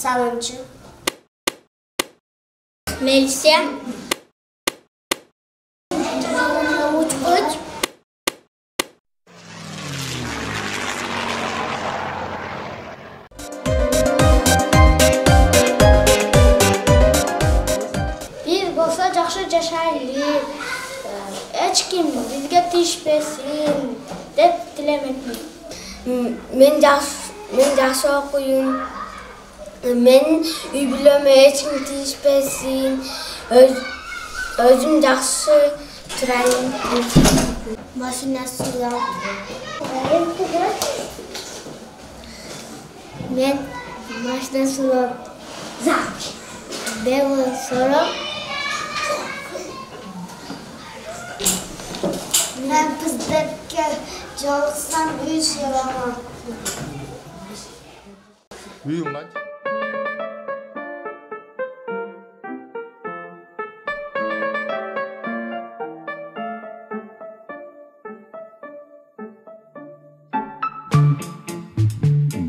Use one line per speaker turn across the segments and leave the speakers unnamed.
Салымчы. Мелисия. Учкуч. Biz bolsa жақсы жашайлы. Эч ким бизге тиішпесин деп тилемекмин. Мен жақсы окуйм. Мен үй бүлөмө эч ким тиішпесин. Өзүм жақсы турайын. Машина сулам. Мен машина сулам. Белый сорок. Мен кыздерге жолуксам үй сурамам.
Үйүң кантип?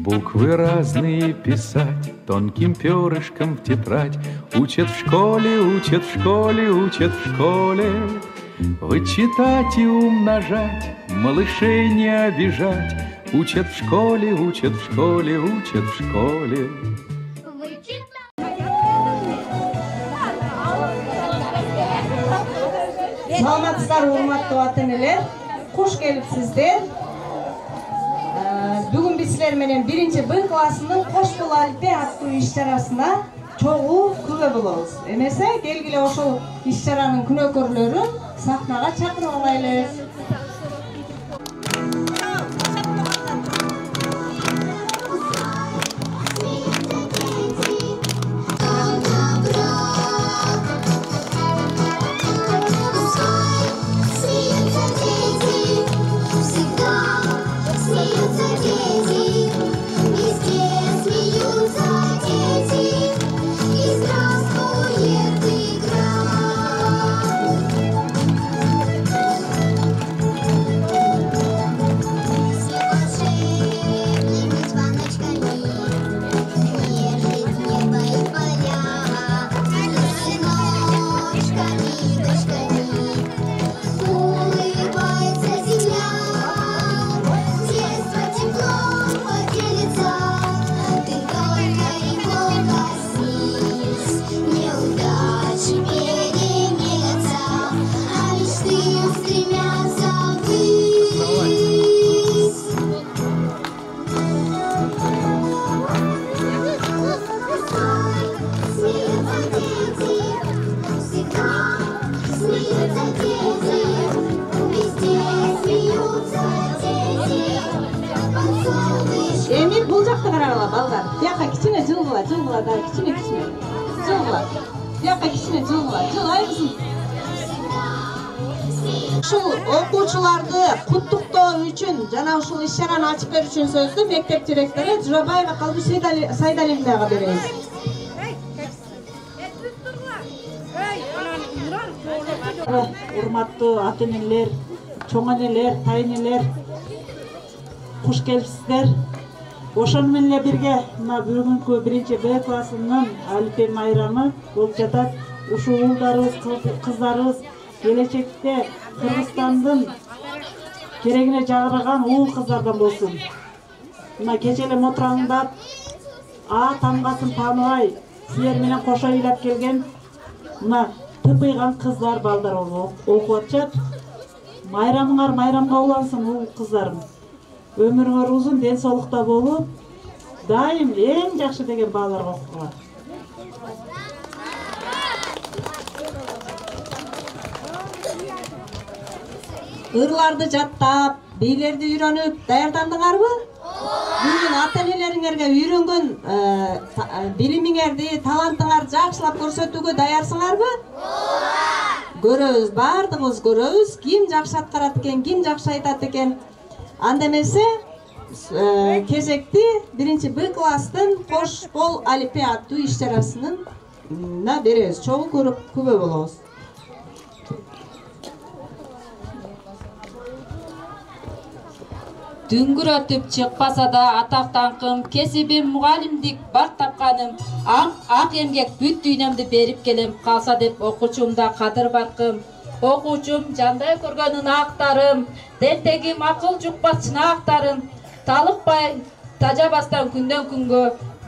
Буквы разные писать тонким перышком в тетрадь. Учат в школе, учат в школе, учат в школе. Вычитать и умножать, малышей не обижать. Учат в школе, учат в школе, учат в школе.
Саламатсыздар, урматтуу ата-энелер, куш келипсиздер. Бүгүн биз силер менен 1-Б классынын кош бул алфавит аттуу иш-чарасына чогуу күбө болобуз. Эмесе келгиле ошол иш-чаранын күнөөкөрлөрүн сахнага чакырып алайлы. Эми бул жакта карагыла балдар. Бияка кичине жылгыла, да, кичине. Жылгыла. Бияка кичине жылгыла. Жылайбызын. Ушул окуучуларды куттуктоо үчүн жана ушул иш-чараны ачып берүү үчүн сөздү мектеп директору Журабаева Калбы Сайдалиевнага беребиз. Урматтуу ата-энелер, чоң энелер, тайнелер, куш келипсиздер. Ошону менен эле бирге мына бүгүнкү 1-Б классынын алфавит майрамы болуп жатат. Ушул уулдарыбыз, кыздарыбыз келечекте Кыргызстандын керегине жараган уул кыздардан болсун. Мына кече эле мотраңдап, тамгасын тааныбай, силер менен кошо ыйлап келген мына тыпыйган кыздар балдар окуп атышат. Майрамыңар майрамга улансын уул кыздарым. Өмүрүңөр узун, ден соолукта болуп, дайым эң жакшы деген бааларга окугула. Ырларды жаттап, бийлерди үйрөнүп даярдандыңарбы? Бүгүн ата-энелериңерге үйрөнгөн билимиңерди, талантыңарды жакшылап көрсөтүүгө даярсыңарбы? Көрөбүз, бардыгыбыз көрөбүз, ким жакшы аткарат экен, ким жакшы айтат экен. Анда эмесе кезекти 1-Б класстын кош бол алфавит аттуу иш-чарасына беребиз. Чогуу көрүп күбө болобуз.
дүңгүрөтүп чыкпаса да атак даңкым, кесибим мугалимдик бар тапканым, ак эмгек бүт дүйнөмдү берип келем, калса деп окуучумда кадыр баркым. Окуучум жандай көргөнүн актарым, дентегим акыл жукпас чынактарым, талыкпай тажабастан күндөн күнгө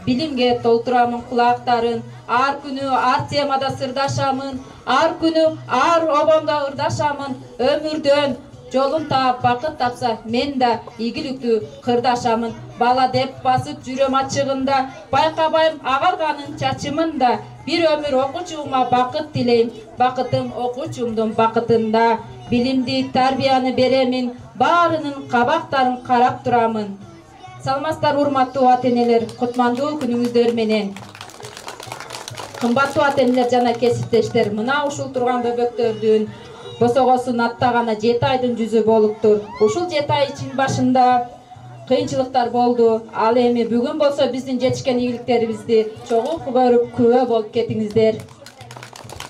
билимге толтурамын кулактарын. Ар күнү ар темада сырдашамын, ар күнү ар обомдо ырдашамын. Өмүрдөн жолун таап бакыт тапса, мен да ийгиликтүү кырдашамын. Бала деп басып жүрөм ачыгында, байкабайм агарганын чачымында. Бир өмүр окуучума бакыт тилейм, бакытым окуучумдун бакытында. Билимди, тарбияны беремин, баарынын кабактарын карап турамын. Саламатсыздар урматтуу ата-энелер, кутмандуу күнүңүздөр менен. Кымбаттуу ата-энелер жана кесиптештер, мына ушул турган бөбөктөрдүн босогосун аттагана 7 айдын жүзү болуптур. Ушул 7 ай ичин башында кыйынчылыктар болду. Ал эми бүгүн болсо биздин жетишкен ийгиликтерибизди чогуу көрүп күбө болуп кетиңиздер.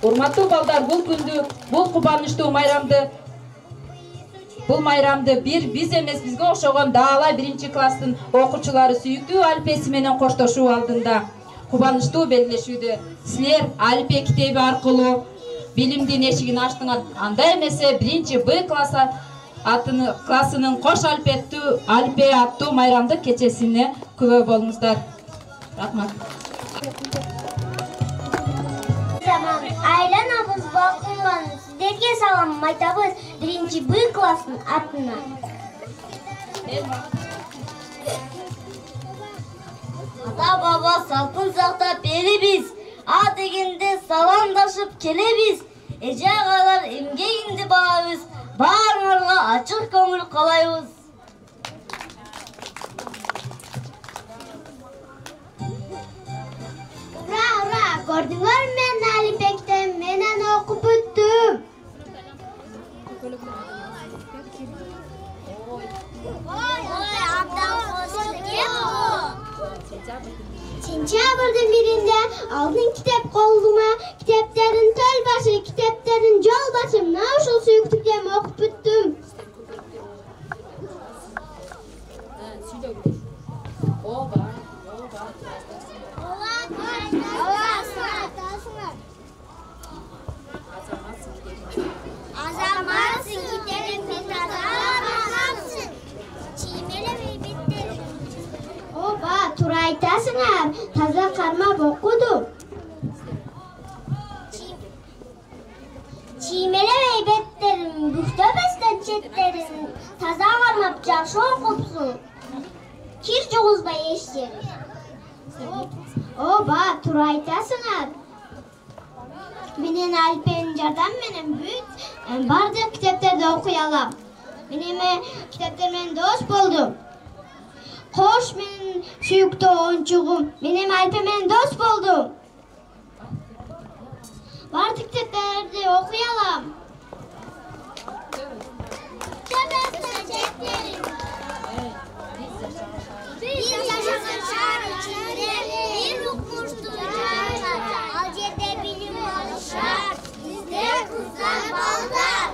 Урматтуу балдар, бул күндү, бул кубанычтуу майрамды биз эмес, бизге окшогон даалай 1-класстын окуучулары сүйүктүү алипеси менен коштошуу алдында кубанычтуу белгилешүүдө. Силер алипе китеби аркылуу билимдин эшигин ачтыңар. Анда эмесе 1-Б классынын кош алипе аттуу майрамдык кечесине күбө болуңуздар. Рахмат.
Айланабыз балконго сиздерге салам айтабыз 1-Б класстын атынан.
Ата баба салтын сактап элибиз, а дегенде саламдашып келебиз. Эже агалар эмгегинди баабыз, баарыңарга ачык көңүл каалайбыз.
Ура, көрдүңөр, мен алипекте менен окуп бүттүм. Сентябрдын 1-inde алдын китеп колума, китептерин төл башы, китептерин жол башы, мына ушул сүйүктүктен окуп бүттүм.
Azamatsın gidelim azamatsın. Çiğnelemey bitti.
Oba, тура айтасыңар, таза кармап окудум. Чиймелебей беттерин, бүктөбөстөн четтерин, таза кармап жакшы окупсуң. Кир жугузбай эштерин. Оба, тура айтасыңар. Менин алипенин жардам менен бүт бардык китептерди окуй алам. Мен эми китептер менен дос болдум. Кош менин сүйүктүү оюнчугум, мен эми алипе менен дос болдум. Бардык китептерди окуй алам.
Biz yaşasın şehir içinde bir hukukmuştur canlar. Al cebe bilim oluşar. Bizde kızlar ballar.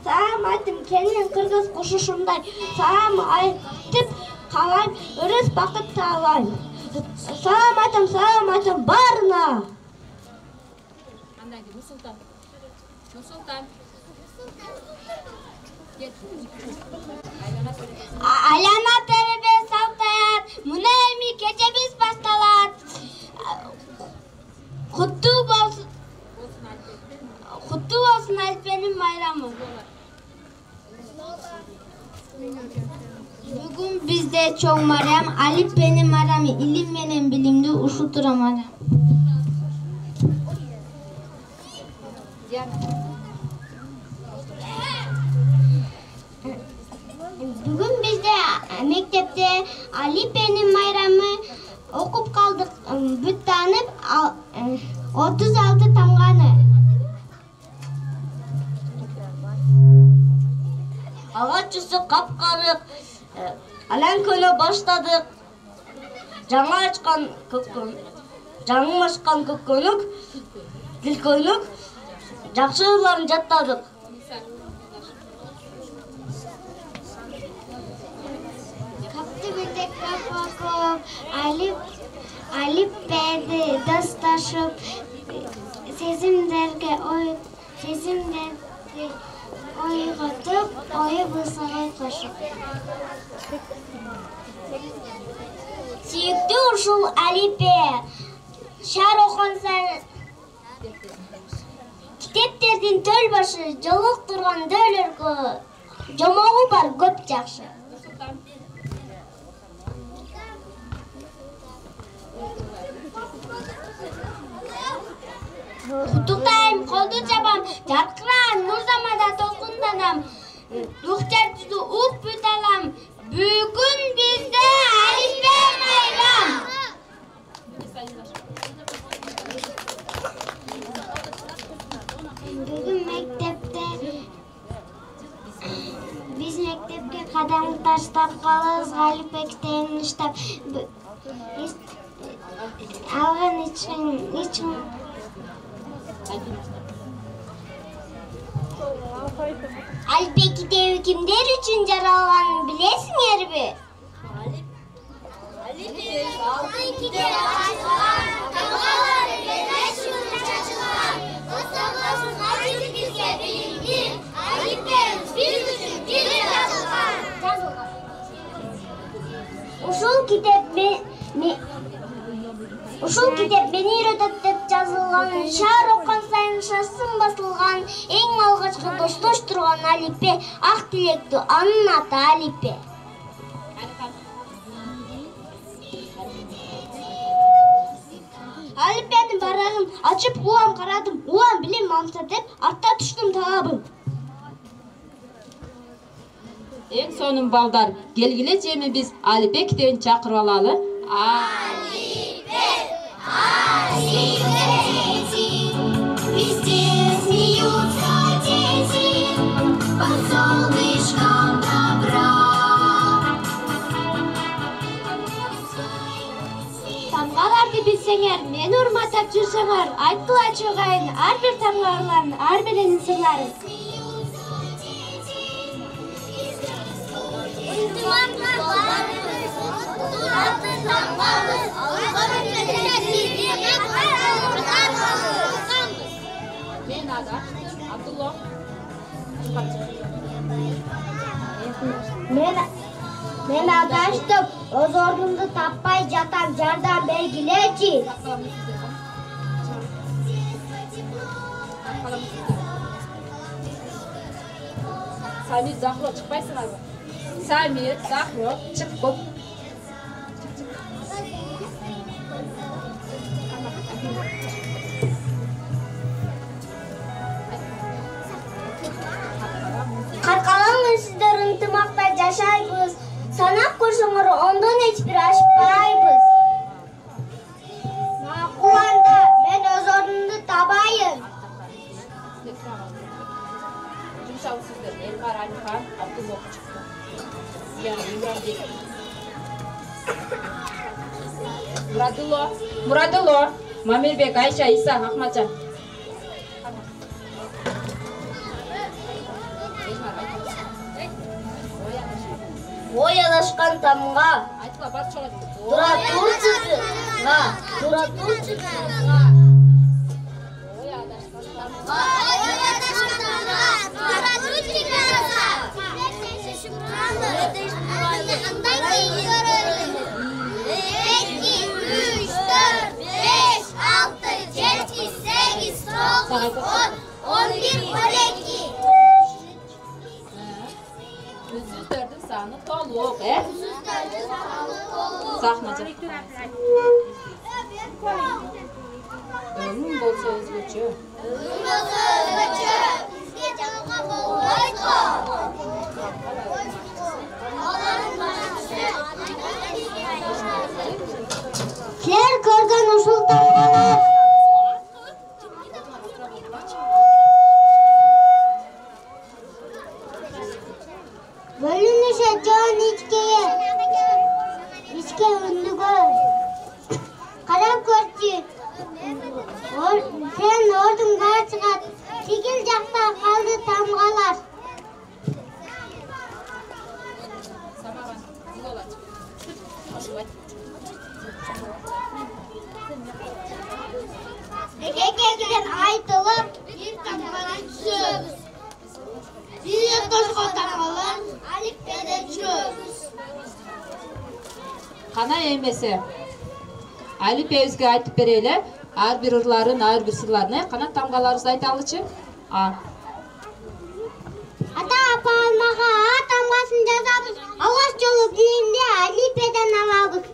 Саам айтым келин кыргыз кушушундай. Саам айтып калайм, ырыс бакыт таалайм. Саам айтам баарына.
Нурсултан.
Айлана тербе салтаят, мына эми кечебиз башталат. Куттуу болсун Алипенин майрамы. Бүгүн бизде чоң майрам, Алипенин майрамы, илим менен билимди ушултура майрам. Бүгүн бизде мектепте Алипенин майрамы окуп калдык. Бүт таанып 36 тамганы.
Агачысы капкарык, алан көнө баштадык. Жаңы ачкан көккөнүк, дилкөнүк, жакшы ырларын жаттадык.
Каптыбылдык капакоп, Алиппени досташып, сезимдерге ойготуп, ою булсагай кошуп. Сүйүктүү ушул Алипе, шаар оконсаң китептердин төл башы, жолуктурган дөөлөргө жомогу бар көп жакшы. Куттуктайм, колду жабам, жаркыран мурзамада толкунданам. Дуктар түзү ук бүт алам. Бүгүн бизде Алипе майрам. Бүгүн биз мектепке кадам таштап калабыз, Алипе китебин иштеп. Алган ичин Алипе китеби кимдер үчүн жаралганын билесиңерби? Алипе алтын китеп ачылган, тамгалары бешүн чачылган. Досторубуздун ачып бизге билимди, Алипе биз үчүн китеп жазылган. Ушул китеп мени үйрөтөт деп жазылган, шаар окон сайын шашсын басылган, эң алгачкы достош турган Алипе, ак тилектүү, анын аты Алипе. Алипенин барагын ачып улам карадым, улам билем алса деп артта түштүм талабым.
Эң сонун балдар, келгиле жеми биз Алипе китебин чакырып алалы.
Алипе, везде смеются дети, под солнышком добра.
Тамгаларды билсеңер, мени урматтап жүрсөңөр, айткылачы ugayын ар бир тамгалардын ар биринин сырларын. Мен адаштым, өз орнумду таппай жатам, жардам бергилечи.
Самир, Захро, чыкпайсыңарбы? Самир, Захро, чык көп.
Каркалаңыз сиздер ынтымакта жашайбыз. Санап көрсөңөр ондон эч бир ашпайбыз. Макуланда мен өз орнумду табайын.
Жумшабы сиздер, Элмар, Алихан, Абдуллах чыкты. Мурадулло, Мамирбек, Айша, Иса, Ахматжан.
Ой адашкан тамга,
Айтла, бар чола.
тура турчу.
Ой адашкан тамга.
Ой адашкан тамга, тура 11 12.
Үзүздөрдүн саны толук, Сахна жак. Өнүм болсо өзгөчө.
Бизге жаңылга болбойт-го.
Силер көргөн ушул тамгалар бөлүнүшөт жон ичке үндүгө. Карап көрчү. Сен ордунга чыгат. Тигил жакта калды тамгалар. Экекеден айтылып, бир тамгадан түшөбүз. Бир тошко тамгалар алиппеде жүрөбүз.
Кана эмесе. Алипебизге айтып берели. Ар бир ырларын, ар бир сырларын, кана тамгаларыбызды айталычы.
Ата-апа алмага А тамгасын жазабыз. Алгаш жолу билимди алипеден алабыз.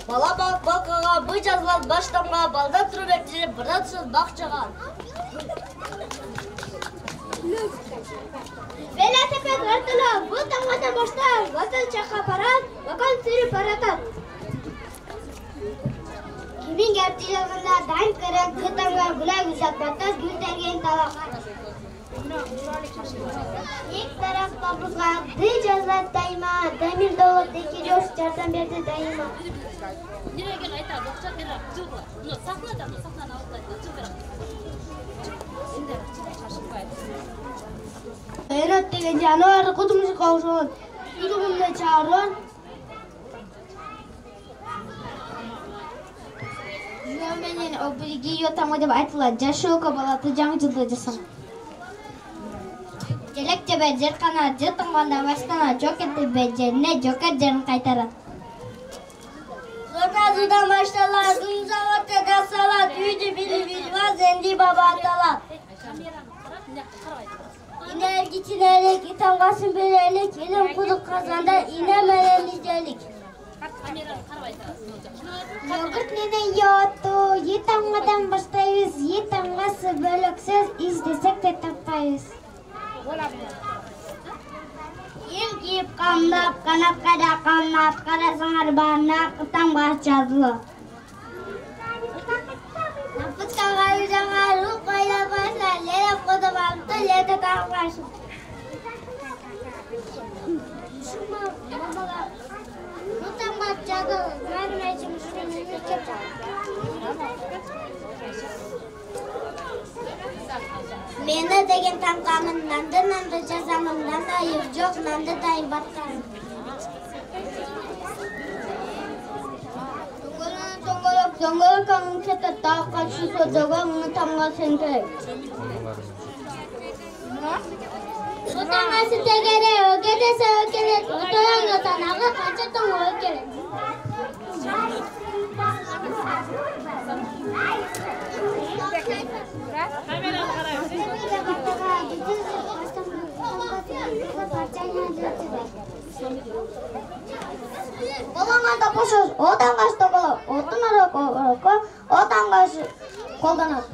Бала бакага Б жазылат баштамга балдан туруп эртелип бирдан түшөт бакчага.
Велосипед артына бул тамгадан баштап, ватан чакка барат, вакан сүрүп баратат. Кимин гептилегинде дайым керек, кытамга гүлай үзат батас, гүлдерген талак. Эк тараптарыбызга Д жазылат дайыма, Дамир Довод Декирёв жардам берди дайыма. Эрот деген жануар кудумушка окшогон. Идигимде чаарылар. Жөө менен обирги тамга деп айтылат. Жашоoko балаты жаңы жылда жасам. Желек тебе жеркана жытынганда баштана жокетти бежене жокет жерин кайтарат.
Зорназудан башталат, заводта жасалат, үйдү билип Зенди баба аталат. Инергичинелик, итамгасын берелик, илим кудук казанда ине менен изделик.
Йогурт менен йооту, етамгадан баштайбыз, етамгасы бөлөк сөз издесек де таппайбыз. Кийим кийип камдап, канапкада камнап, карасаңар баарына тамга жазылат. Напыткага жаңа рух койла башла, лереп кодобамты, лерде тамгашым. Тамга жазыл, мәрмәжим үшін мемлекет Мені деген тамғамын, нанды жазамын, нандайыр жоқ, нанды дайын баттарым. Тоңголок каңын кетті таққа шүсі жоға, мұны тамға сен керек. Отаңғасы тегере, өгедесі өкелет, отояң отанағы қанша тоңы өкелет. Қоланғанда қошыз, отаңғасы тоғылы, отын ұрық, отаңғасы қолданады.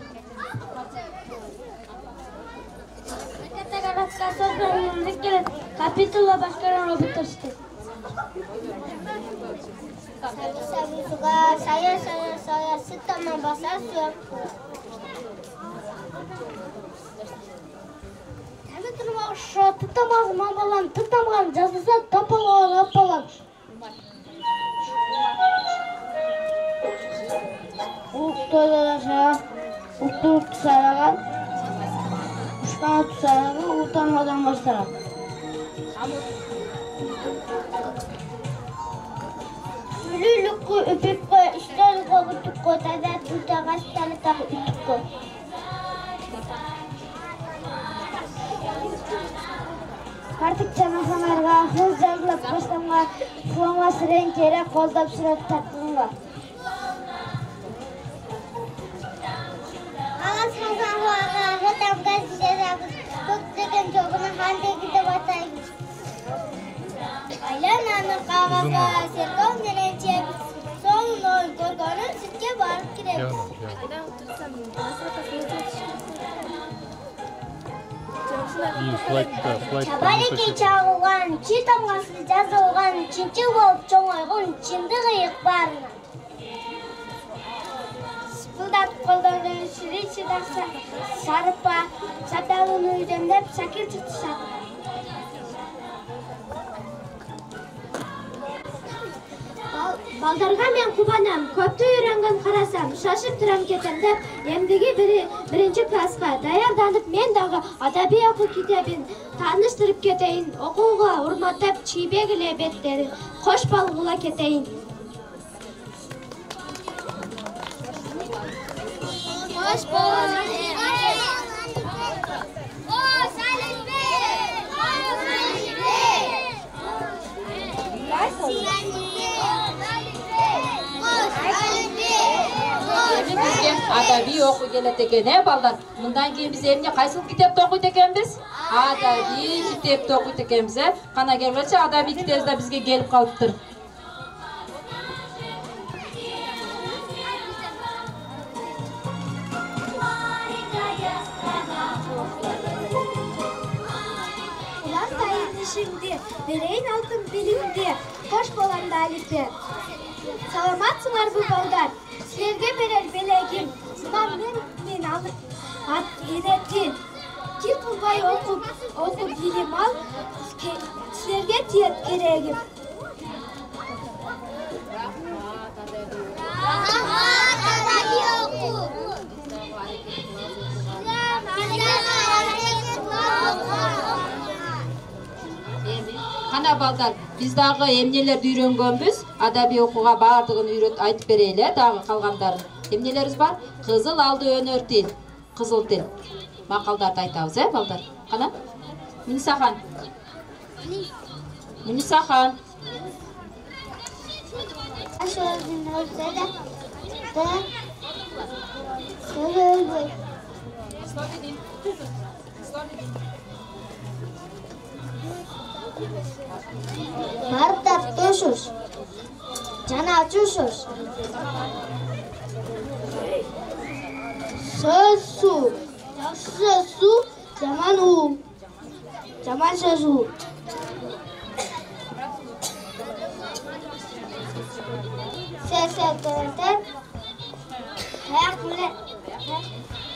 Капитула башкаран роботтар Saya setama bahasa suapku. Kami termasuk tetama mamalan, tetama jasa tapalan. Uktu saragan, ushkan saragan, utamadan başlarak. Lülükü öpüpkü, işleri kovutukku, tadat tutağaçları takıtukku. Artık çanasanlarga, hız жазылып başlamga, фломас рен керек қолдап сұрап тартқанға.
Tamgaz yazarız. Көктеген жобаны қандегі деп атаймыз. Айлананы қағаға серкон деленчебіз. Соның ойын көргенін сүтке барып кіреміз. Чабалеке чағылған, чи тамғасы жазылған, чинчі болып чоңайғын, чинді ғиық барына. Сыпылдап қолдардың сүрі шыдақса, сарыпа, сатағын үйдемдеп, сакер жұтты сатып.
Балдарға мен қубанам, көпті үйренген қарасам, шашып тұрам кетем деп, емдіге бірінші классқа даярданып, мен дағы адаби оқу китебін таныштырып кетейін, оқуға урматтап чийбегіле беттерін, қош балғыла кетейін.
Қош болғын.
Бізге адаби оқу келеді екен, балдар? Мұндан кейін біз емне қайсыл кітепті оқиды екенбіз? Адаби кітепті оқиды екенбіз, қана келгенше адаби кітебі де бізге келіп қалыптыр.
Ұлан тайын ішімде, берейін алтын белімде, қош боламды әліппе. Саламатсыңар бұл балдар, сілерге берер белегім, мен алып ат ереттен. Кел қылбай оқып елім ал, сілерге тиет керегім.
Қана балдар, біз дағы емнелерді үйренгенбіз, адаби оқуға бардығын айтып берейлі, дағы қалғандарын. Емнелеріміз бар? Қызыл алды өнер тіл, қызыл тіл. Мақалдарды айтауыз, балдар? Қана? Мүнісахан. Мүнісахан.
Aşağıdan olsa da söyle. Мартап тошуш, жана чушуш. Söz su, söz su, zaman u, zaman söz u. Sesetörden,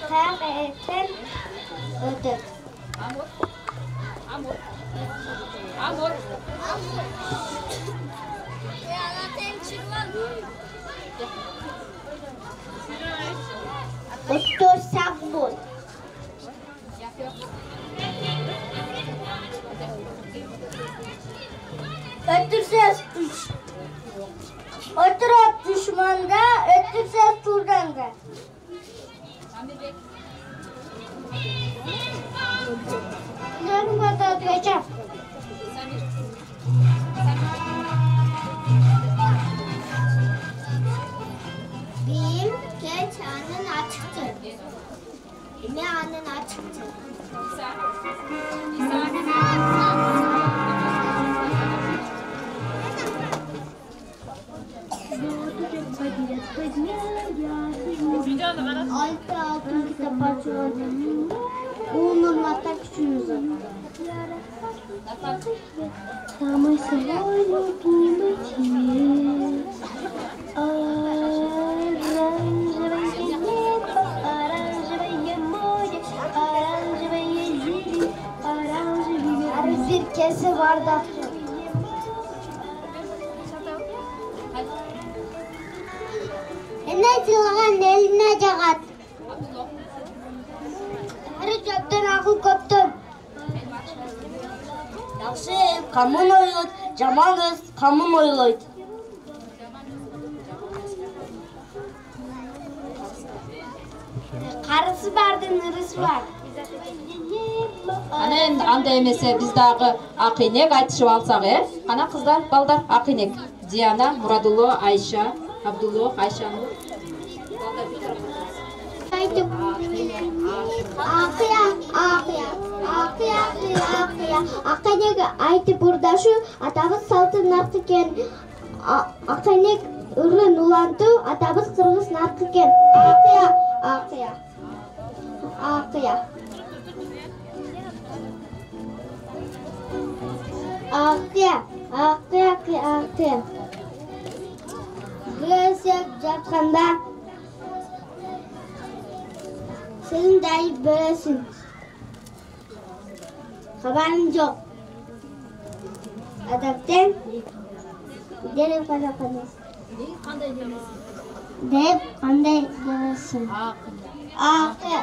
kayak eten ödek.
Amor.
Otursak bul. Ötürses düş. Oturup düşmanda, ötürses turdanda. Normada geçer. Benim geç anın açıktı. Ne anın açıktı? Altın kitap açıyordum. Uğurlamakta küçüğünüzü. Самый сегодня оранжевое небо, оранжевое море, оранжевое зелень, оранжевый серкесі var da. Eне жылған eline жағат. Әрі көптен ақыл көптен.
Yaxşı, qamın oylaydı, jaman qız qamın oylaydı.
Qarısı bardın, ырысы бар.
Ана енді анда емесе біз дағы ақинек айтышып алсақ, Ана қыздар, балдар, ақинек. Диана, Мұрадулы, Айша, Абдулло, Айшанұр.
айтып акайнек айтып урдашу атабыз салты наркы экен. Акайнек ырын улантуу атабыз кыргыз наркы экен. Акыя. Бөлөсөп жатканда сен дайы бөлөсүң. Кабарың жок. Адактен деп кандай демесин. Акыя.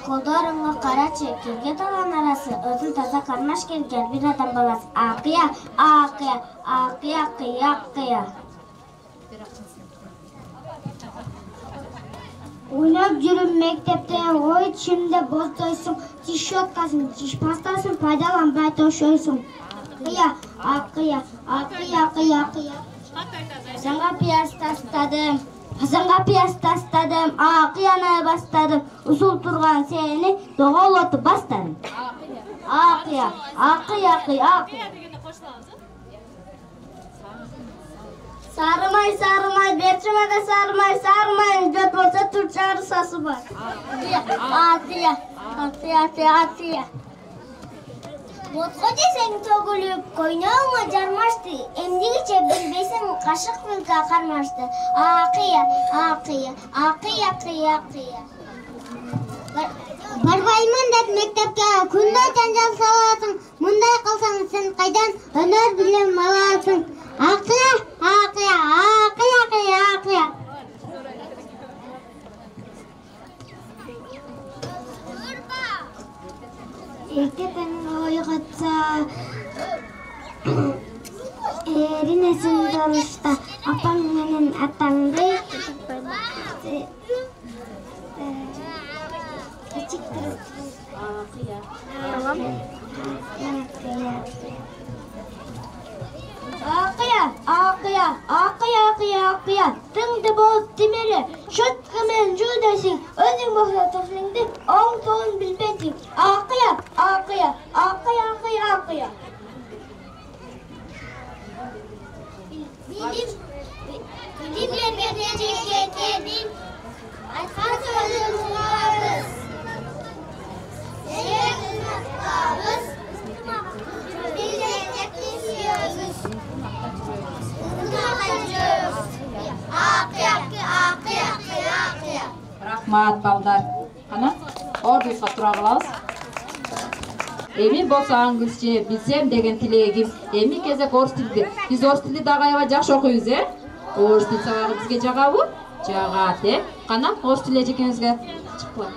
Колдорунга карачы, келге талан арасы, өзүн таза кармаш келген бир адам баласы. Акыя. Ойнап жүрүп мектептен ой чимде боздойсуң, тиш щеткасын, тиш пастасын пайдаланбай тошойсуң. Акыя. Казанга пияз тастадым, акыяны бастадым, усул турган сени доголотуп бастадым. Акыя. Сарымай, берчимада сарымай, жөт болса турчары сасы бар. Акыя. Ботко десең төгүлүп, койноңо жармашты, эмдигиче билбейсиң кашык мылка кармашты. Акыя. Барбаймын деп мектепке күндө жанжал саласың, мындай кылсаң сен кайдан өнөр билем аласың. Акыя. Эртең ойготса эринесин турушта апаң менен атаңды Акыя. Тыңды болуп тимели, шоткамен жудасың, өзүң болса тофлиңди оң солун билбейсиң. Акыя. Билимлерге жеткенин айткан сөзүн угабыз.
Рахмат балдар. Кана ордубузга тура калабыз. Эми болсо аңгызчы билсем деген тилегим. Эми кезек орус тилди. Биз орус тилди дагы аябай жакшы окуйбуз, Орус тил сабагы бизге жагабы? Жагат, Кана орус тили эжекеңизге чыккыла.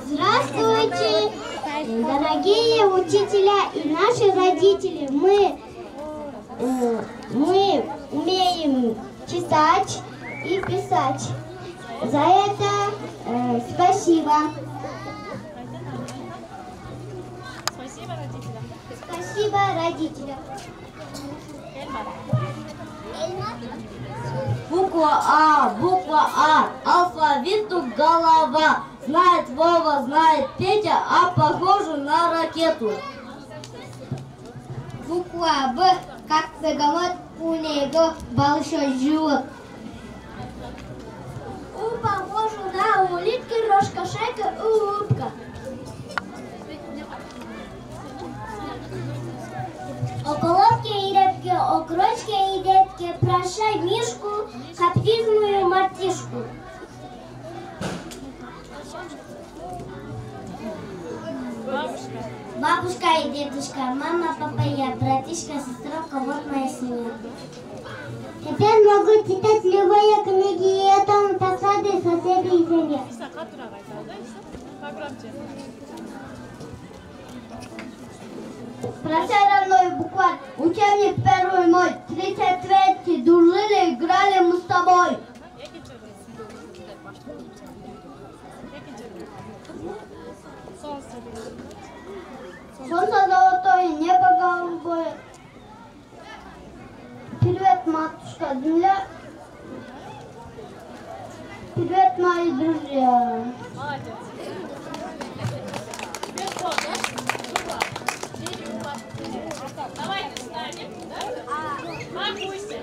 Здравствуйте, дорогие учителя и наши родители. Мы умеем читать и писать. За это спасибо. Спасибо родителям. Буква А, алфавиту голова. Знает Вова, знает Петя, а похоже на ракету. Буква Б, как бегемот, у него большой живот. У похоже на улитки, рожка, шейка, улыбка. Околотки и репки, окрочки и детки, прощай мишку, капризную мартишку. Бабушка и дедушка, мама, папа, я, братишка, сестренка, вот моя семья. Теперь могу читать любые книги, и это соседи, соседи и семья. Прощай, родной букварь, учебник первый мой, 33-й, дуры, Солнце золотое, небо голубое. Привет, матушка земля. Привет, мои друзья.
Давайте встанем, да? Маркуйся.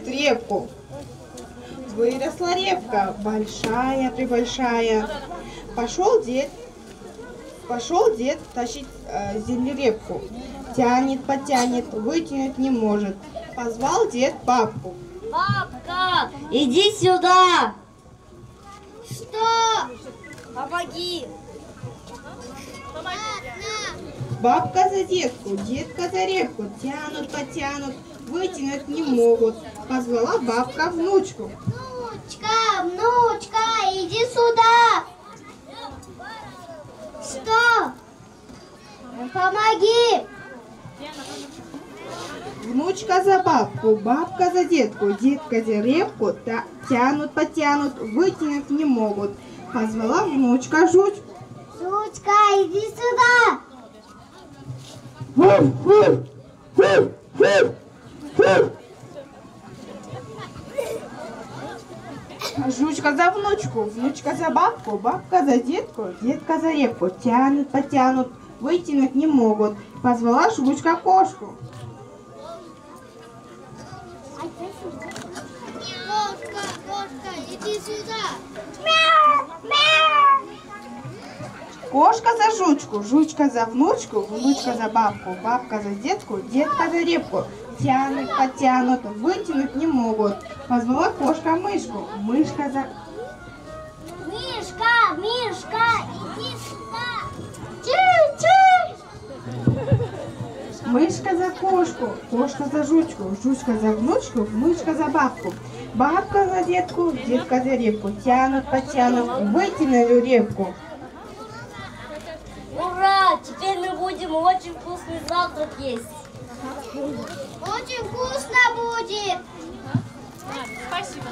Репку. Выросла репка, большая-пребольшая. Пошел дед тащить землерепку. Тянет, потянет, вытянуть не может. Позвал дед бабку.
Бабка, иди сюда.
Что?
Помоги.
Бабка за детку, детка за репку. Тянут, потянут, вытянуть не могут. Позвала бабка внучку.
Внучка, иди сюда. Что? Помоги.
Внучка за бабку, бабка за детку, детка за репку. Тянут, потянут, вытянуть не могут. Позвала внучка жучку.
Жучка, иди сюда.
Жучка за внучку, внучка за бабку, бабка за детку, детка за репку. Тянут, потянут, вытянуть не могут. Позвала жучка кошку.
Кошка, иди сюда.
Кошка за жучку, жучка за внучку, внучка за бабку, бабка за детку, детка за репку. Тянут, потянут, вытянуть не могут. Позвала кошка мышку, мышка за...
Мишка, иди сюда.
Мышка за кошку, кошка за жучку, жучка за внучку, мышка за бабку. Бабка за детку, детка за репку. Тянут, потянут, вытянули репку.
Ура! Теперь мы будем очень вкусный завтрак есть.
Очень вкусно будет.
Спасибо.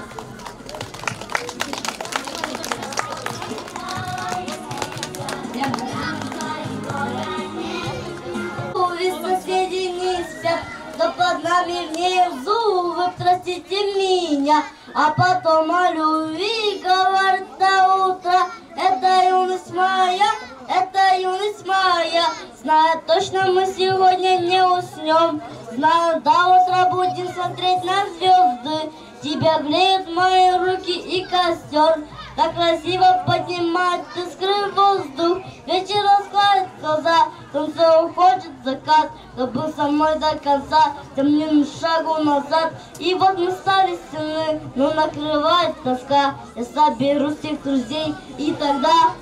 Вы соседи не спят, но под нами внизу. Вы простите меня, а потом о любви говорит до утра. Это юность моя, это юность моя. Знаю точно, мы сегодня не уснем. Знаю, до утра будем смотреть на звезды. Тебя греют мои руки и костер. Так красиво поднимает искры в воздух. Вечер раскладывает глаза, солнце уходит в закат. Кто был со мной до конца, тем ни шагу назад. И вот мы стали сильны, но накрывает тоска. Я соберу всех друзей, и тогда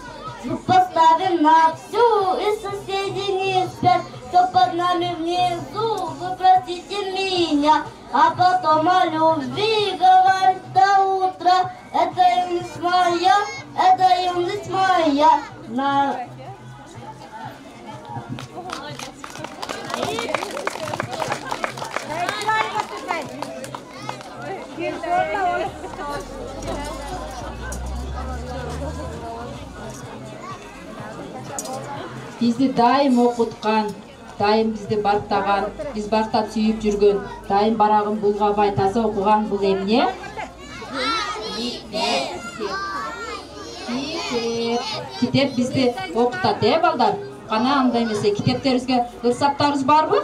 звук поставим на всю. И соседи не спят, кто под нами внизу. Вы простите меня, а потом о любви говорит до утра. Это юность моя, это юность моя.
Бизди дайым окуткан, дайым бизди бартаган, биз бартап сүйүп жүргөн, дайым барагын булгабай таза окуган бул эмне? Китеп бизди окутат, балдар? Кана андай эмесе, китептерибизге ырсаптарыбыз барбы?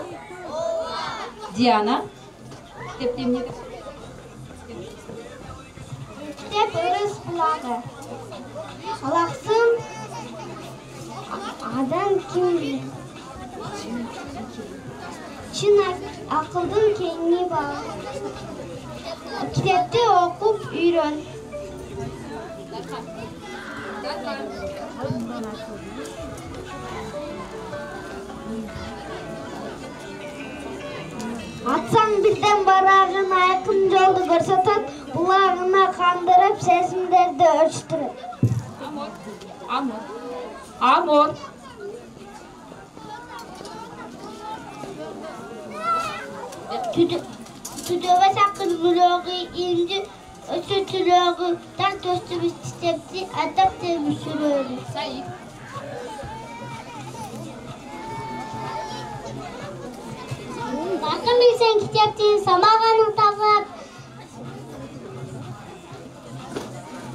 Диана, китепте эмне?
Китеп ырыс булагы. Алаксын адам ким? Чын акылдын кеңи бар. Китепти окуп үйрөн. Атсаң бирден барагын айкын жолду көрсөтөт, булагына кандырып, сезимдерди өчтүрөт.
Амор.
Түдөбө сакын бүлөгү инди өсөтүлөгү так төстүбүз китепти атап темүсүрөлү. Bakın bilsen kitapçıyı samaganı tağıp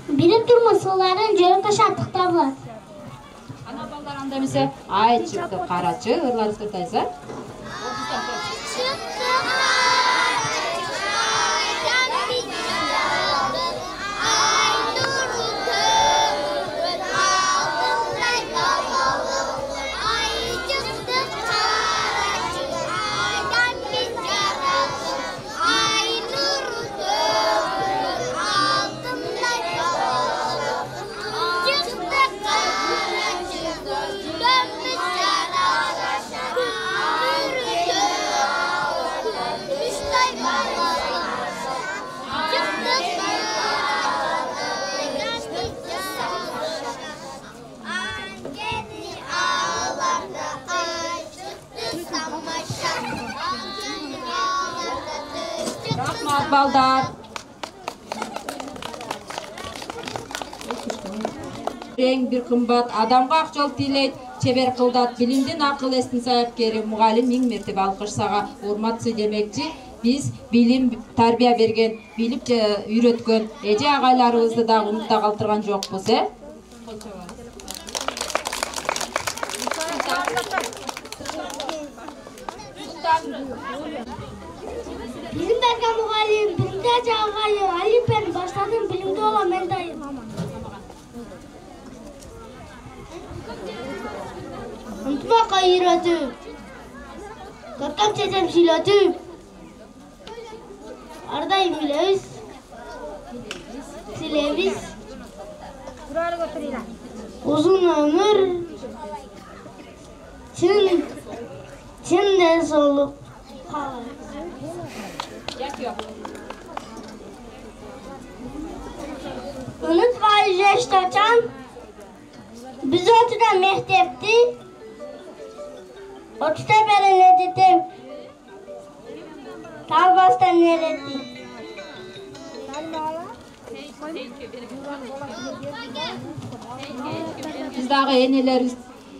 bilip durmasıların jörük taşattıkta var.
Ana ballar anda emese ay çıktı karaçı, ırlar ıstırtaysa. Balдар. Рең bir kımbat, adamga ак жол тилейт, чебер кылдат, билимдин акыл эстин саяпкери, мугалим миң мертебе алкышсага урматсы демекчи. Биз билим, тарбия берген, билип үйрөткөн эже агайларыбызды дагы унутта калтырган жокпуз,
Bizim bergen mugallim, bilimde çağırıyor. Ali ben başladım, bilimde olan ben dayım. Unutma kayıradı. Kakam çeçem siladı. Ardayım bileviz. Sileviz. Uzun ömür. Çin de soluk. Unutma Jeştaçan. Biz oturan mektepti. Otuda beri ne dedim? Talbastan neredi?
Biz dagı enelerimiz,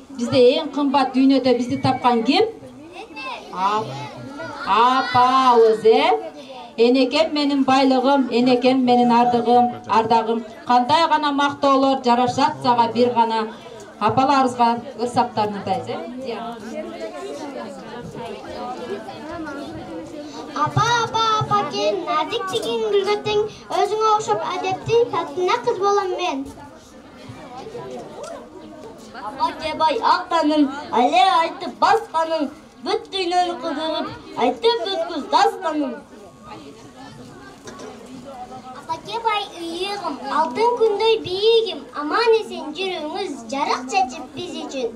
bizde en kımbat dünyada bizi tapkan kim? Apabız, Enekem menin байлыгым, enekем менин ардагым. Кандай гана мактоолор жарашат сага бир гана. Апаларыбызга ырсаптарын айтайбыз,
Apa ken nazik чигин гүлгөтең, өзүңө окшоп адепти, татына кыз болом мен.
Apa kebay ақтаның, әле айтып басқаның, бүт дүйнөнү кыдырып, айтып өткүз дастаның.
Апакебай ыйыгым, алтын күндөй бийигим, аман эсен жүрүңүз, жарык чечип биз үчүн.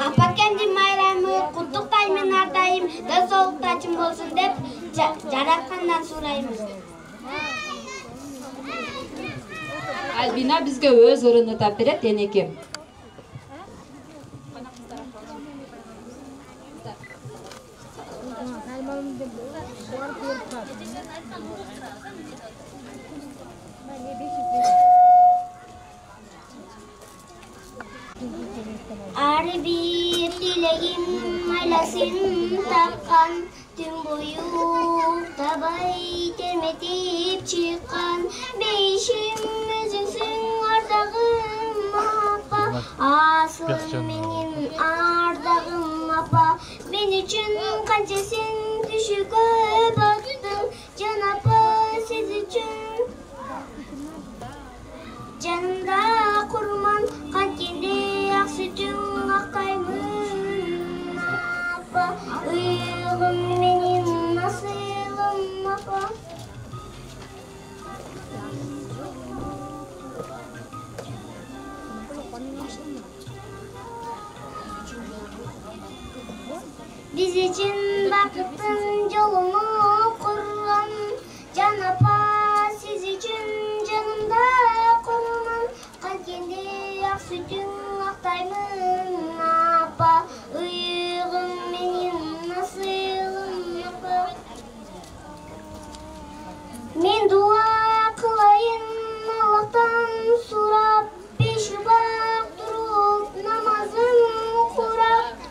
Апакенди майрамы, куттуктайм ардайым, досолуктачым болсун деп жараткандан сурайбыз.
Альбина бизге өз ырын тап берет, энекем.
Ар bir dileğim maylasın takkan tüm boyu tabay demetip çıkan beşim özünsün ardağım apa asıl menin ardağım apa ben üçün kançesin düşüge battım can apa siz üçün canımda kurman kankende ak sütün aktayımın apa ıyığım benim nasılım apa biz için baktın yolunu kurran can apa siz için canımda kurman kankende ak sütün aktayımın apa ıyığım benim nasılım apa men dua kılayım Allah'tan surap beş vakit durup namazım kurap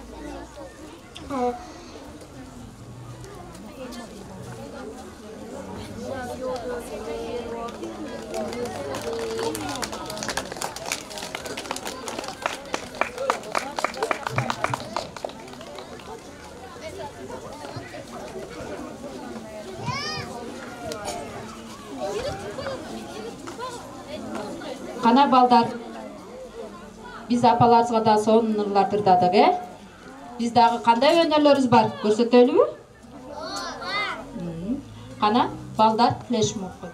Кана балдар, биз апаларыбызга да сонун ырлар тырдадык, Биз дагы кандай өнөрлөрүбүз бар, көрсөтөлүбү? Кана балдар флешмоб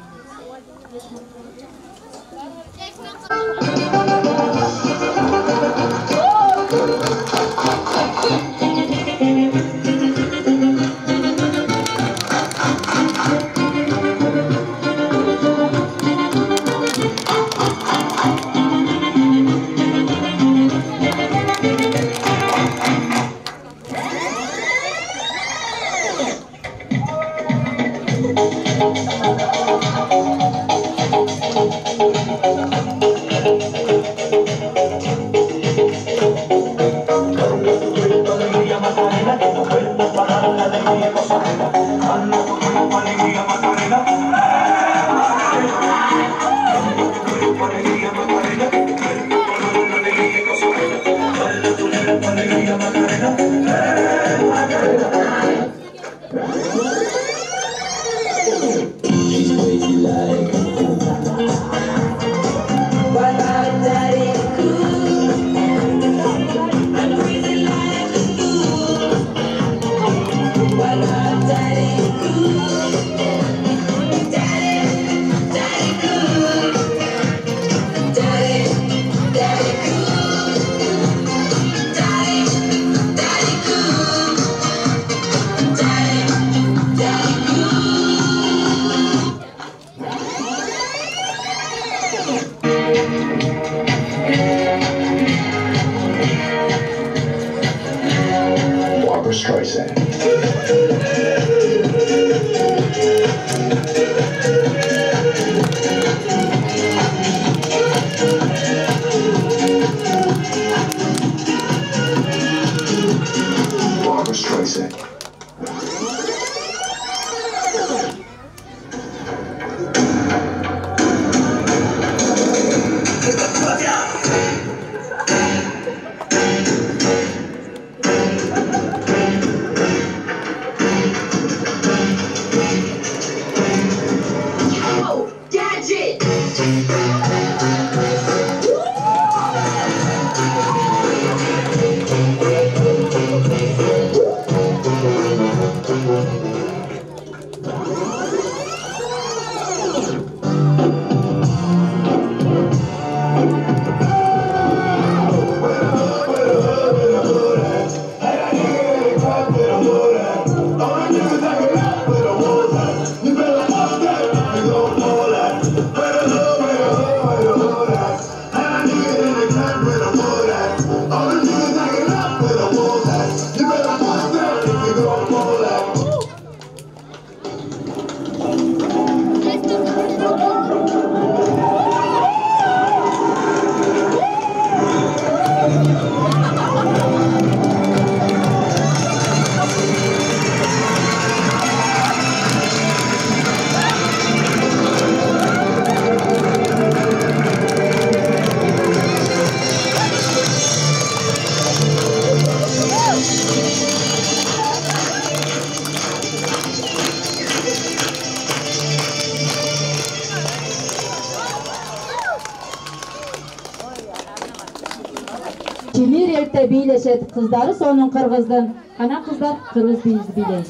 Албетте бийлешет кыздары сонун кыргыздын. Ана кыздар кыргыз бийиз бийлейт.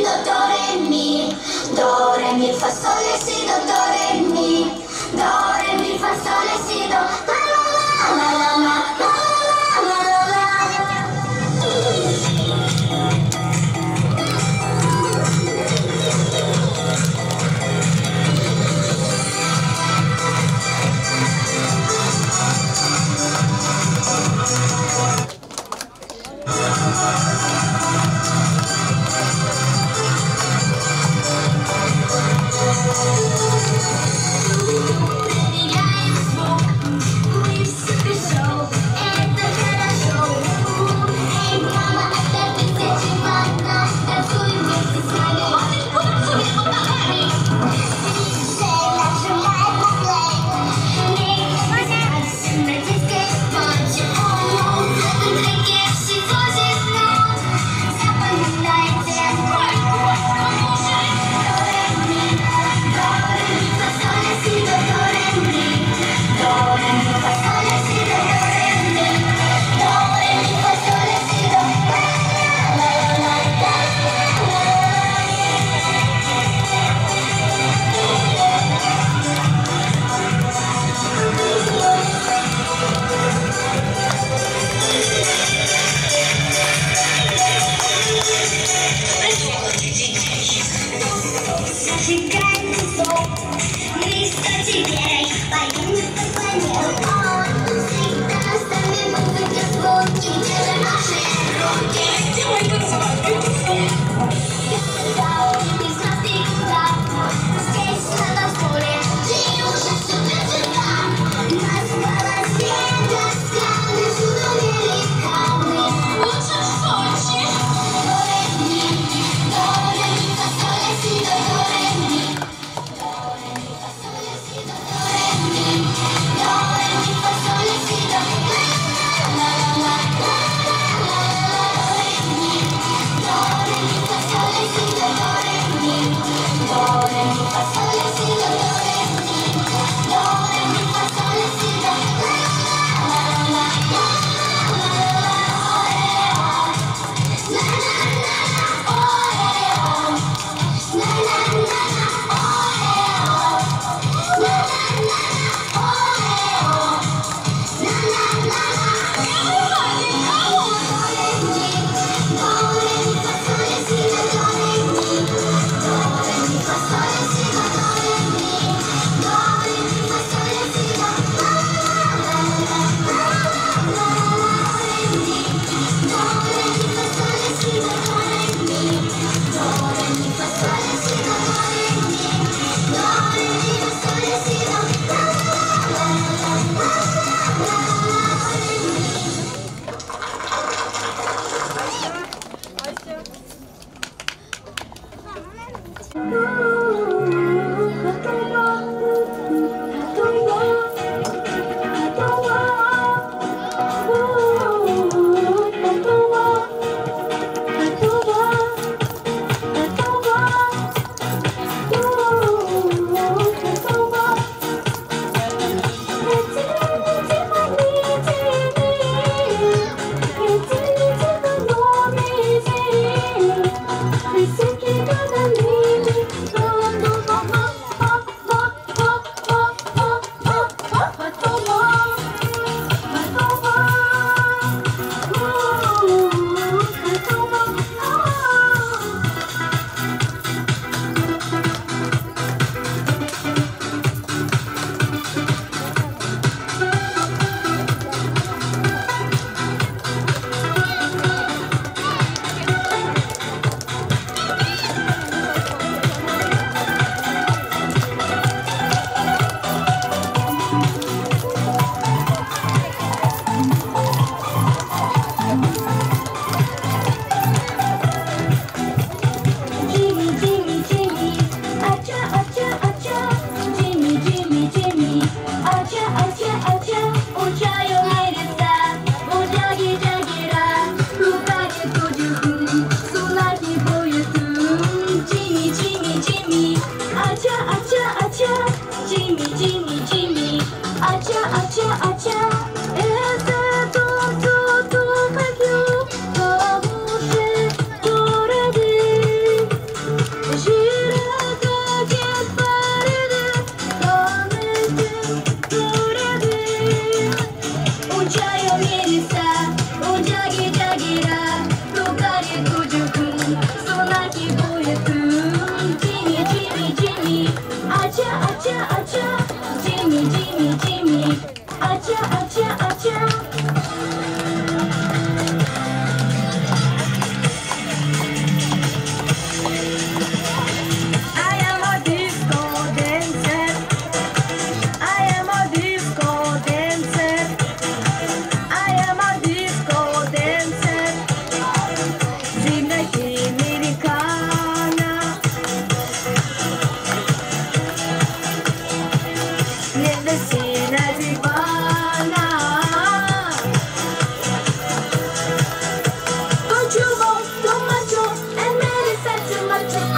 do, do, re, mi. Do, re, mi, fa, sol, la, si, do, do, re, mi. Do, re, mi, fa, sol, la, si, do. La, la, la, la, la, la, la, la, la, la.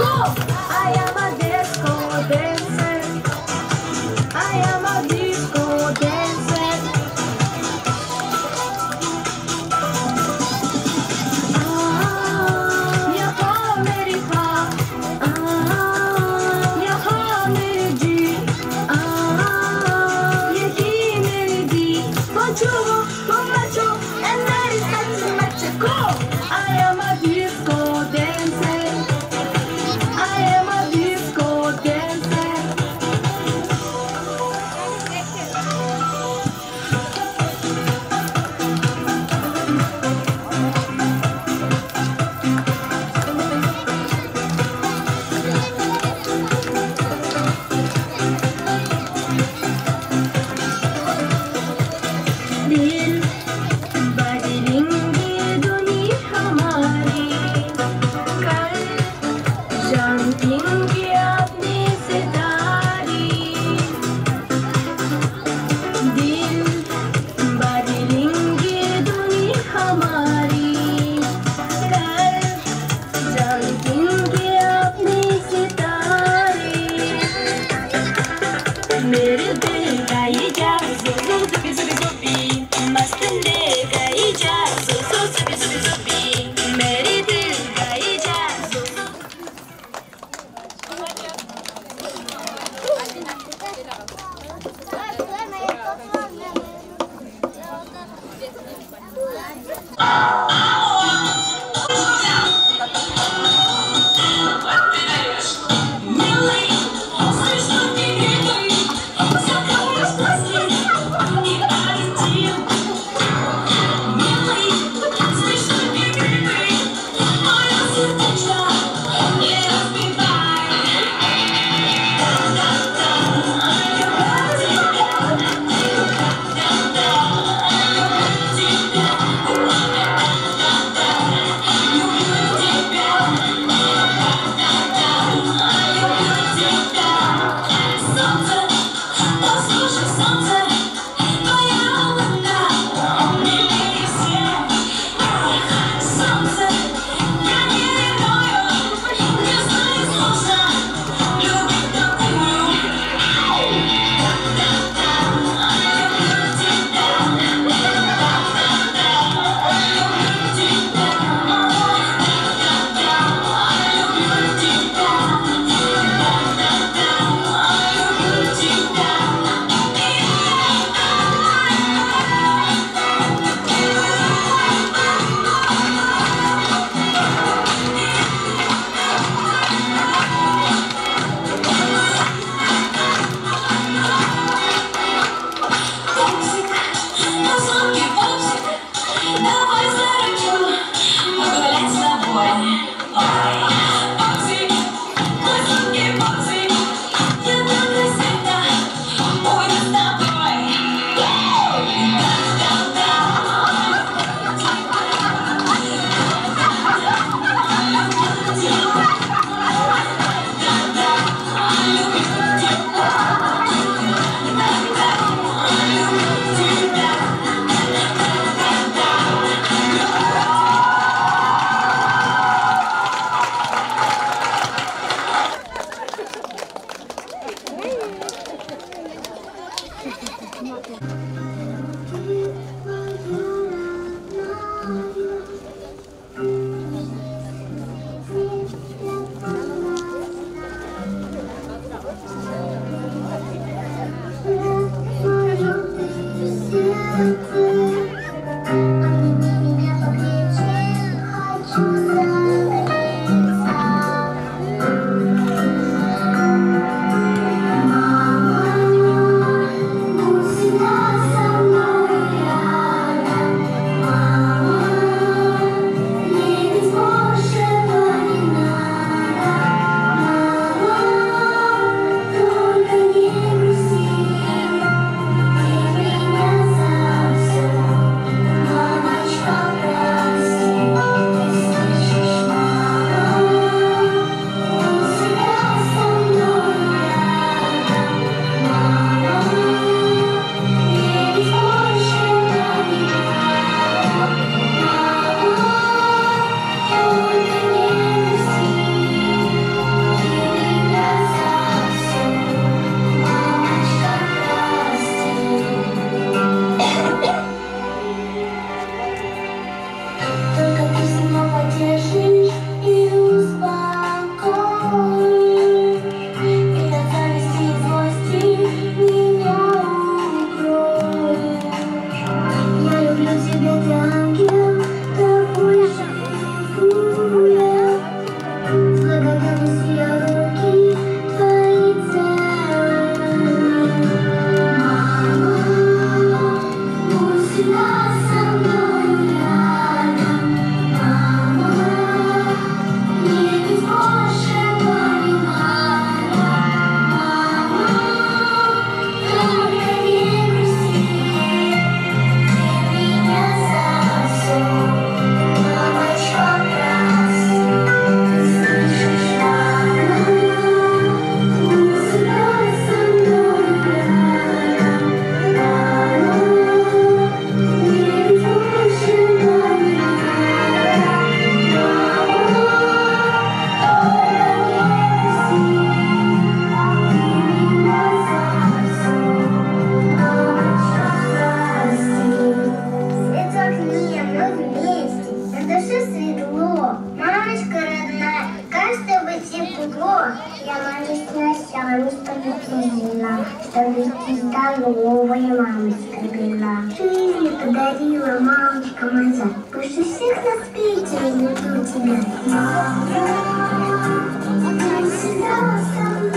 Go! I am a disco dancer. I am a disco dancer. यहाँ मेरी हाँ, यहाँ मेरी जी, यही मेरी दी. Bonjour, bon macho, and that is such a macho. Go! I am a disco dancer. I am a disco dancer. दिल बदलेंगे दुनिया हमारी कल जानेंगे अपने सितारे दिल बदलेंगे दुनिया हमारी कल जानेंगे अपने सितारे मेरे दिल का ये जादू zubi zubi zubi मस्त लेगा ये जादू zubi zubi zubi मेरे दिल का ये जादू
Ого, я мамочка сянушка подарила, чтобы ты здоровая мамочка была. Что мне подарила мамочка моя? Больше всех на свете я люблю тебя. Ты всегда со мной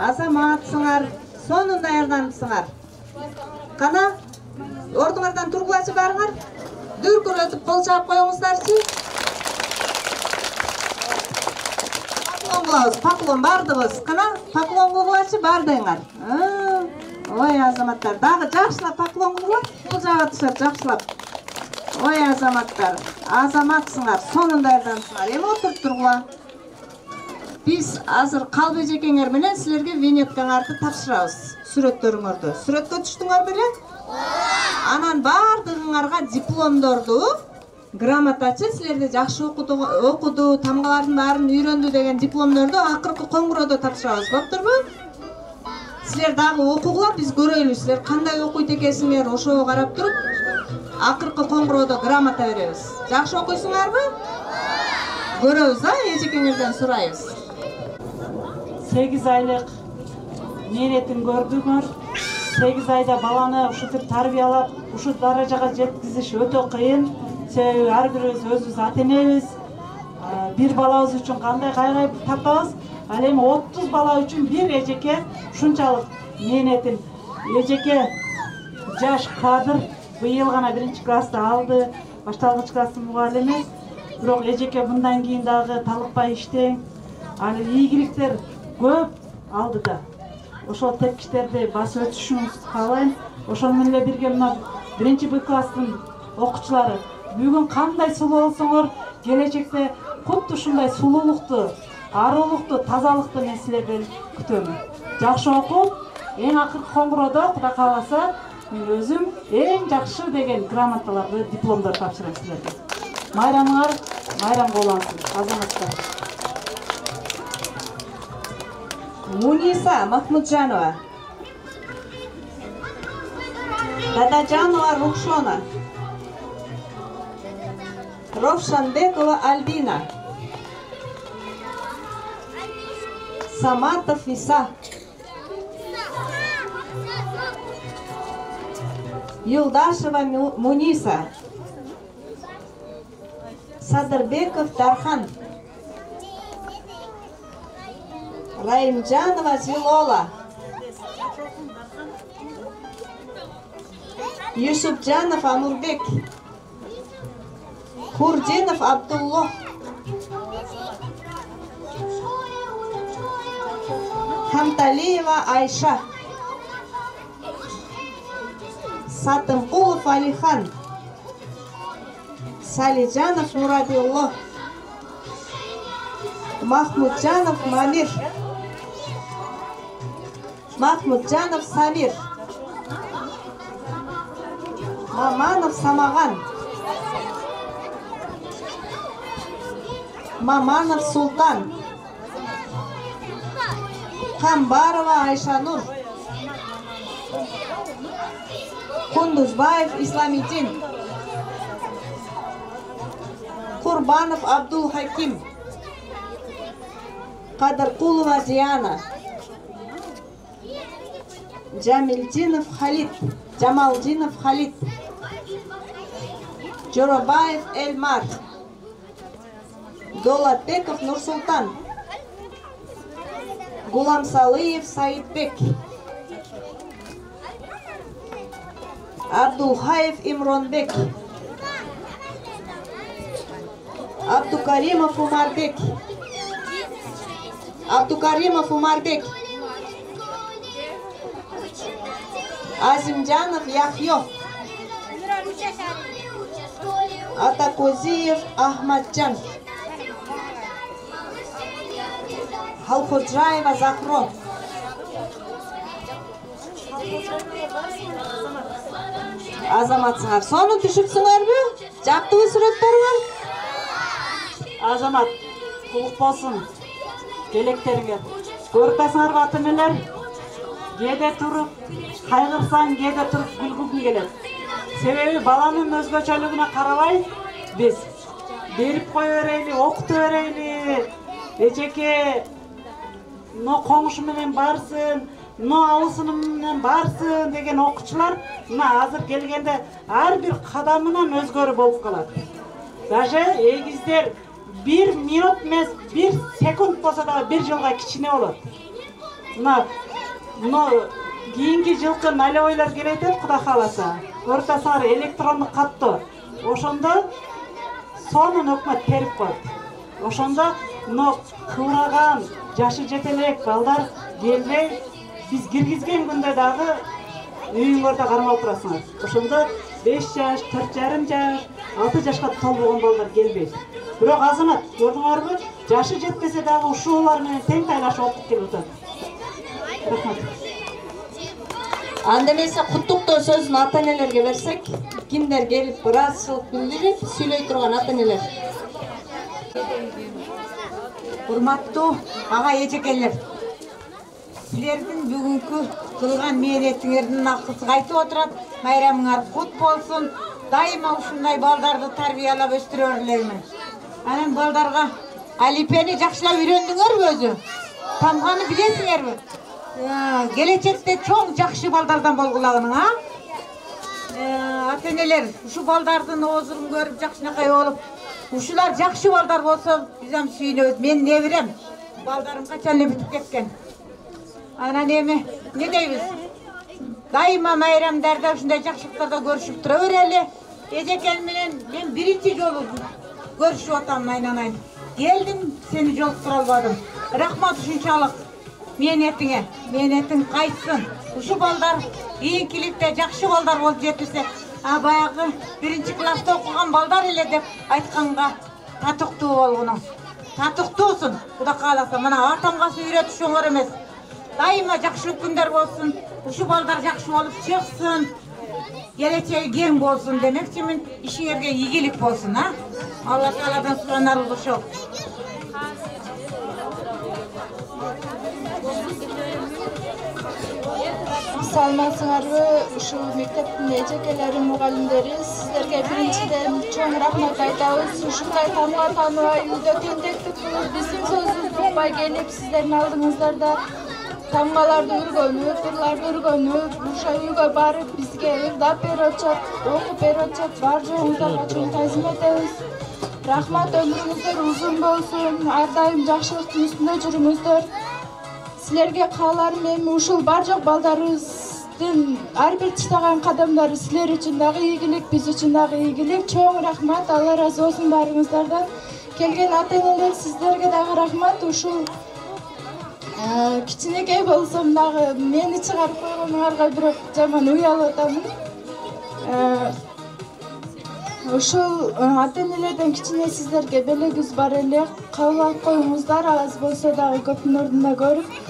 Азаматсыңар, сонун даярданыпсыңар. Кана, ордуңардан тургулачы барыңар. Дүркүрөтүп кол чаап коюңуздарчы. Поклон кылабыз, поклон бардыбыз. Кана, поклон кылгылачы бардыңар. Ой, азаматтар, дагы жакшылап поклон кылгыла. Кол жага түшөп жакшылап. Ой, азаматтар, азаматсыңар, сонун даярданыпсыңар. Эми отуруп тургула. Biz azır kalp ejekеңер менен силерге винеткаңарды тапшырабыз. Сүрөттөрүңөрдү. Сүрөткө түштүңөр беле? Анан бардыгыңарга дипломдорду, грамотачы силерде жакшы окуду, тамгалардын баарын үйрөндү деген дипломдорду акыркы коңгуроодо тапшырабыз. Боптурбу? Силер дагы окугула, биз көрөлү. Силер кандай окуйт экенсиңер, ошого карап туруп, акыркы коңгуроодо грамота беребиз. Жакшы окуйсуңарбы? Көрөбүз, эжекеңерден сурайбыз.
8 айлык мээретін көрдүңөр. 8 айда баланы ушинтип тарбиялап, ушу даражага жеткизиш өтө кыйын. Себеби ар бирибиз өзүбүз ата-энебиз. Бир балабыз үчүн кандай кайгы тартабыз, ал эми 30 бала үчүн бир эжеке ушунчалык мээретін. Эжеке жаш кадр быйыл гана 1-класста алды, башталгыч класстын мугалими. Бирок эжеке мындан кийин дагы талыкпай иштең. Ал ийгиликтер көп алдыда. Ошол тепкичтерди басып өтүшүңүздү каалайм. Ошол менен эле бирге мына 1-класстын окуучулары бүгүн кандай сулуу болсоңор, келечекте куту ушундай сулуулукту, аруулукту, тазалыкты мен силерден күтөм. Жакшы окуп, эң акыркы коңгуроодо Кудай кааласа, мен өзүм эң жакшы деген грамоталарды, дипломдор тапшырам силерге. Майрамыңар майрам болаңыз, азаматтар.
Муниса Махмуджанова, Дададжанова Рухшона, Ровшанбекова Альбина, Саматов Иса, Юлдашева Муниса, Садырбеков Дархан, Раимджанова Зилола, Юсупджанов Амурбек, Курдинов Абдулло, Хамталиева Айша, Сатымкулов Алихан, Салиджанов Мурадилла, Махмуджанов Мамир, Махмуджанов Самир, Маманов Самаган, Маманов Султан, Камбарова Айшанур, Кундузбаев Исламиддин, Курбанов Абдул Хаким, Кадыркулова Диана, Джамалдинов Халид, Жоробаев Эльмар, Долатбеков Нурсултан, Гуламсалыев Саидбек, Абдулхаев Имронбек, Абдукаримов Умарбек, Азимджанов Яхьё, Атакузиев Ахмадджан, Халхуджаева Захро, Азаматсыңар, соны түшүпсүңөрбү? Жактыбы сүрөттөр бар?
азамат кулук болсун келектериңер. Көрүп атасыңарбы ата-энелер? Кээде туруп кайгырсаң, кээде туруп күлгүң келет. Себеби баланын өзгөчөлүгүнө карабай биз берип кое берейли, окута берейли. Эжеке коңушу менен барсын, алысыны менен барсын деген окуучулар мына азыр келгенде ар бир кадамынан өзгөрүү болуп калат. Даже эгиздер 1 минут эмес, 1 секунд болсо дагы 1 жылга кичине болот. Мына кийинки жылкы налевойлор келет эт, Кудай кааласа. Көрүп атасыңар электрондук каттоо. Ошондо сонун өкмөт терип коет. Ошондо кыбыраган жашы жете элек балдар келбей, биз киргизген күндө дагы үйүңөрдө кармалып турасыңар. Ошондо 5 жаш, 4,5 жаш, 6 жашка толбогон балдар келбейт. Бирок азамат, көрдүңөрбү? Жашы жетпесе дагы ушуулар менен тең тайлашып окуп келип атат. Рахмат.
Анда эмесе куттуктоо сөзүн ата-энелерге берсек, кимдер келип ыраазычылык билдирип сүйлөй турган ата-энелер?
Урматтуу ага эжекелер, силердин бүгүнкү кылган мээнетиңердин акысы кайтып отурат. Майрамыңар кут болсун. Дайыма ушундай балдарды тарбиялап өстүрө берлермен. Анан балдарга алифбени жакшылап үйрөндүңөрбү өзү? Тамганы билесиңерби? Келечекте чоң жакшы балдардан болгулагының, ата-энелер, ушу балдардын оозун көрүп жакшынакай болуп, ушулар жакшы балдар болсо, биз ham сүйүнөбүз. Мен небирем, балдарым качан эле бүтүп кеткен. Анан эми не дейбиз? Дайыма майрамдарда ушундай жакшылыктарда көрүшүп тура берели. Эжекем менен мен биринчи жолу көрүшүп атам, айнанайын. Келдим, сени жолуктура албадым. Рахмат ушунчалык мээнетиңе. Мээнетиң кайтсын. Ушу балдар кийинкиликте жакшы балдар болуп жетилсе, баягы биринчи класста окуган балдар эле деп айтканга татыктуу болгуну. Татыктуусун, Кудай кааласа, мына атамгасы үйрөтүшүңөр эмес. Дайыма жакшылык күндөр болсун, ушу балдар жакшы болуп чыксын, келечеги кең болсун демекчимин. Ишиңерге ийгилик болсун, Алла Тааладан суранарыбыз ошол.
Саламатсыңарбы? Ушул мектептин эжекелери, мугалимдери, сиздерге биринчиден чоң рахмат айтабыз. Ушундай тамга тааныбай, үйдө тентектик кылып, биздин сөзүбүздү укпай келип, сиздердин алдыңыздарда тамгаларды өргөнүп, ырларды өргөнүп, ошо үйгө барып бизге ырдап берип атышат, окуп берип атышат. Бар жоңуңуздарга чоң таазим этебиз. Рахмат, өмүрүңүздөр узун болсун, ар дайым жакшылыктын үстүндө жүрүңүздөр. Силерге кааларым эми ушул бар жок балдарыбыздын ар бир таштаган кадамдары силер үчүн дагы ийгилик, биз үчүн дагы ийгилик. Чоң рахмат, Алла ыраазы болсун баарыңыздардан. Келген ата-энелер, сиздерге дагы рахмат. Ушул кичинекей болсом дагы мени чыгарып койгонуңарга бирок жаман уялып атамын. Ушул ата-энелерден кичине сиздерге белегибиз бар эле, кабыл алып коюңуздар, аз болсо дагы көптүн ордунда көрүп.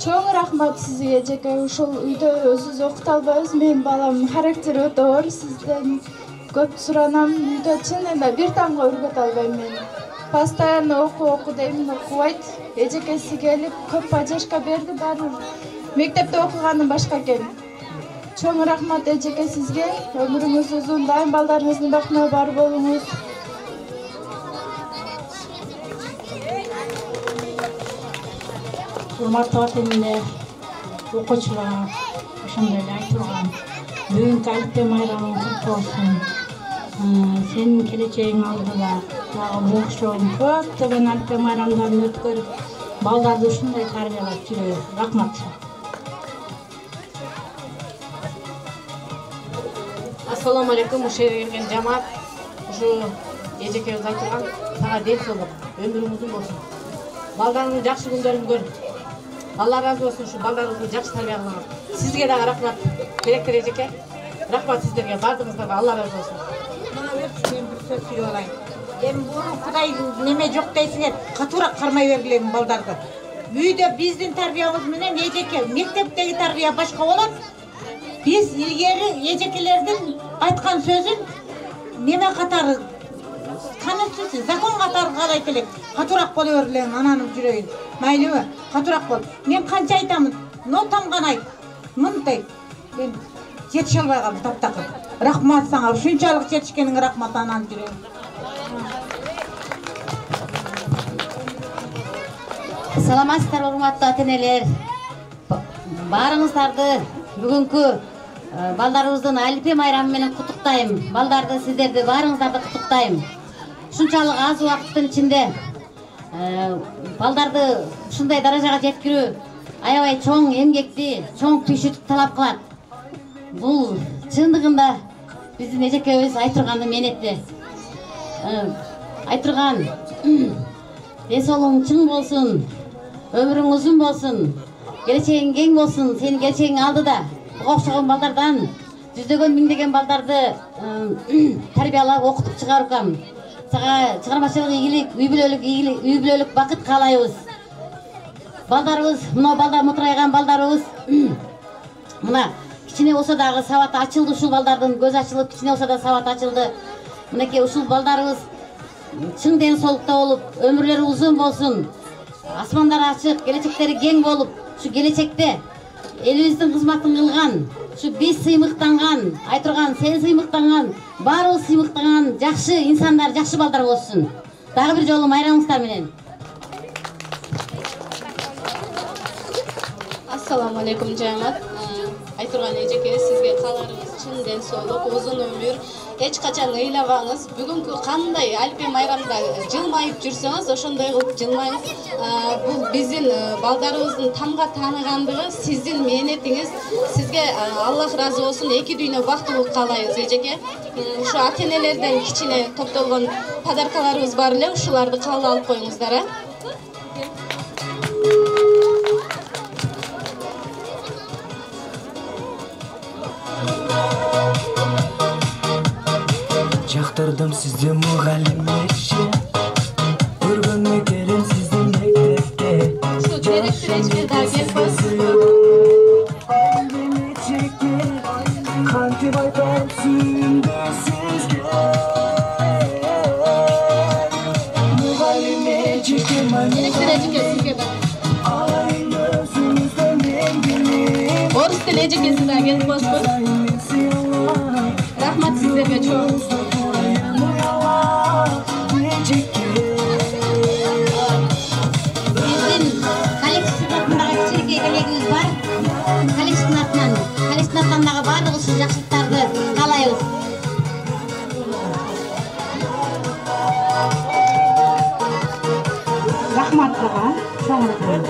Чоң рахмат сизге эжеке. Ушул үйдө өзүбүз окута албайбыз. Менин балам характери өтө оор, сизден көп суранам. Үйдө чынында бир тамга өргөтө албайм мен. Постоянно оку дейм, окубайт. Эжекеси келип көп поддержка берди, баары мектепте окугандан башка экен. Чоң рахмат эжеке сизге. Өмүрүңүз узун, дайым балдарыңыздын бактына бар болуңуз.
Урматтуу ата-энелер, окуучулар, ошондой эле айтылган бүгүнкү алифбе майрамың куту болсун. Сенин келечегиң алдыда дагы окшом көптөгөн алифбе майрамдарын өткөрүп, балдарды ушундай тарбиялап жүрөбүз. Рахмат.
Ассаламу алейкум, ушул жерге келген жамаат, ушу эжекебиз айтылган сага ден соолук, өмүрүң узун болсун. Балдарыңдын жакшы күндөрүн көр. Алла разы болсун, ушу балдарыңызды жакшы тарбиялаган. Сизге дагы рахмат. Керектер эжеке. Рахмат сиздерге, бардыгыңыздарга Алла разы болсун.
Мына мен бир сөз сүйлөп алайын. Эми буну Кудай неме жок дейсиңер, катуураак кармай бергиле балдарды. Үйдө биздин тарбиябыз менен эжеке, мектептеги тарбия башка болот. Биз илгери эжекелердин айткан сөзүн неме катары канычысы закон катары калай келек. Катуураак боло берлең ананын жүрөгүн. Майлыбы? Катуураак бол. Мен канча айтамын? Нотам гана айт. Мынтай. Мен жетише албай калдым таптакыр. Рахмат саңа. Ушунчалык жетишкениңе рахмат ананын жүрөгүн.
Саламатсыздар урматтуу ата-энелер. Баарыңыздарды бүгүнкү балдарыбыздын Алипе майрамы менен куттуктайм. Балдарды, сиздерди баарыңыздарды куттуктайм. Ушунчалык аз убакыттын ичинде балдарды ушундай даражага жеткирүү аябай чоң эмгекти, чоң түйшүктү талап кылат. Бул чындыгында биздин эжекебиз айтырганды менетти. Айтырган ден соолугуң чың болсун, өмүрүң узун болсун, келечегиң кең болсун, сенин келечегиң алдыда. Буга окшогон балдардан жүздөгөн миңдеген балдарды тарбиялап окутуп чыгарукам. Сага чыгармачылык ийгилик, үй бүлөлүк бакыт каалайбыз. Балдарыбыз, мына балдар мутурайган балдарыбыз мына кичине болсо дагы сабаты ачылды, ушул балдардын көзү ачылып, кичине болсо да сабаты ачылды. Мынакей ушул балдарыбыз чың ден соолукта болуп, өмүрлөрү узун болсун. Асмандары ачык, келечектери кең болуп, ушу келечекте элибиздин кызматын кылган, ушу биз сыймыктанган, айтырган, сен сыймыктанган, баарыбыз сыймыктанган жакшы инсандар, жакшы балдар болсун. Дагы бир жолу майрамыңыздар менен.
Ассаламу алейкум жамаат. Айтырган эжеке, сизге кааларыбыз чын ден соолук, узун өмүр. Эч качан ыйлабаңыз. Бүгүнкү кандай Алипе майрамда жылмайып жүрсөңүз, ошондой кылып жылмаңыз. Бул биздин балдарыбыздын тамга тааныгандыгы, сиздин мээнетиңиз. Сизге Аллах ыраазы болсун, эки дүйнө бактылык каалайбыз эжеке. Ушу ата-энелерден кичине топтолгон подаркаларыбыз бар эле, ушуларды кабыл алып коюңуздар.
Жактырдым сизди мугалим эше, көргөнмө келем сиздин мектепте.
Ушу керектиречке да келбес.
Кантип айтам сүйүндү сизге. Мугалим эжеке,
керектиречке сизге да.
айын өзүңүздөн мен билем.
Орус тили эжекеси да келбеспи? Рахмат сиздерге чоң.
Биздин коллективдин атындагы кичинекей эмгегибиз бар. Коллективдин атынан дагы баардык ушул жакшылыктарды каалайбыз.
Рахмат сага, чоң рахмат.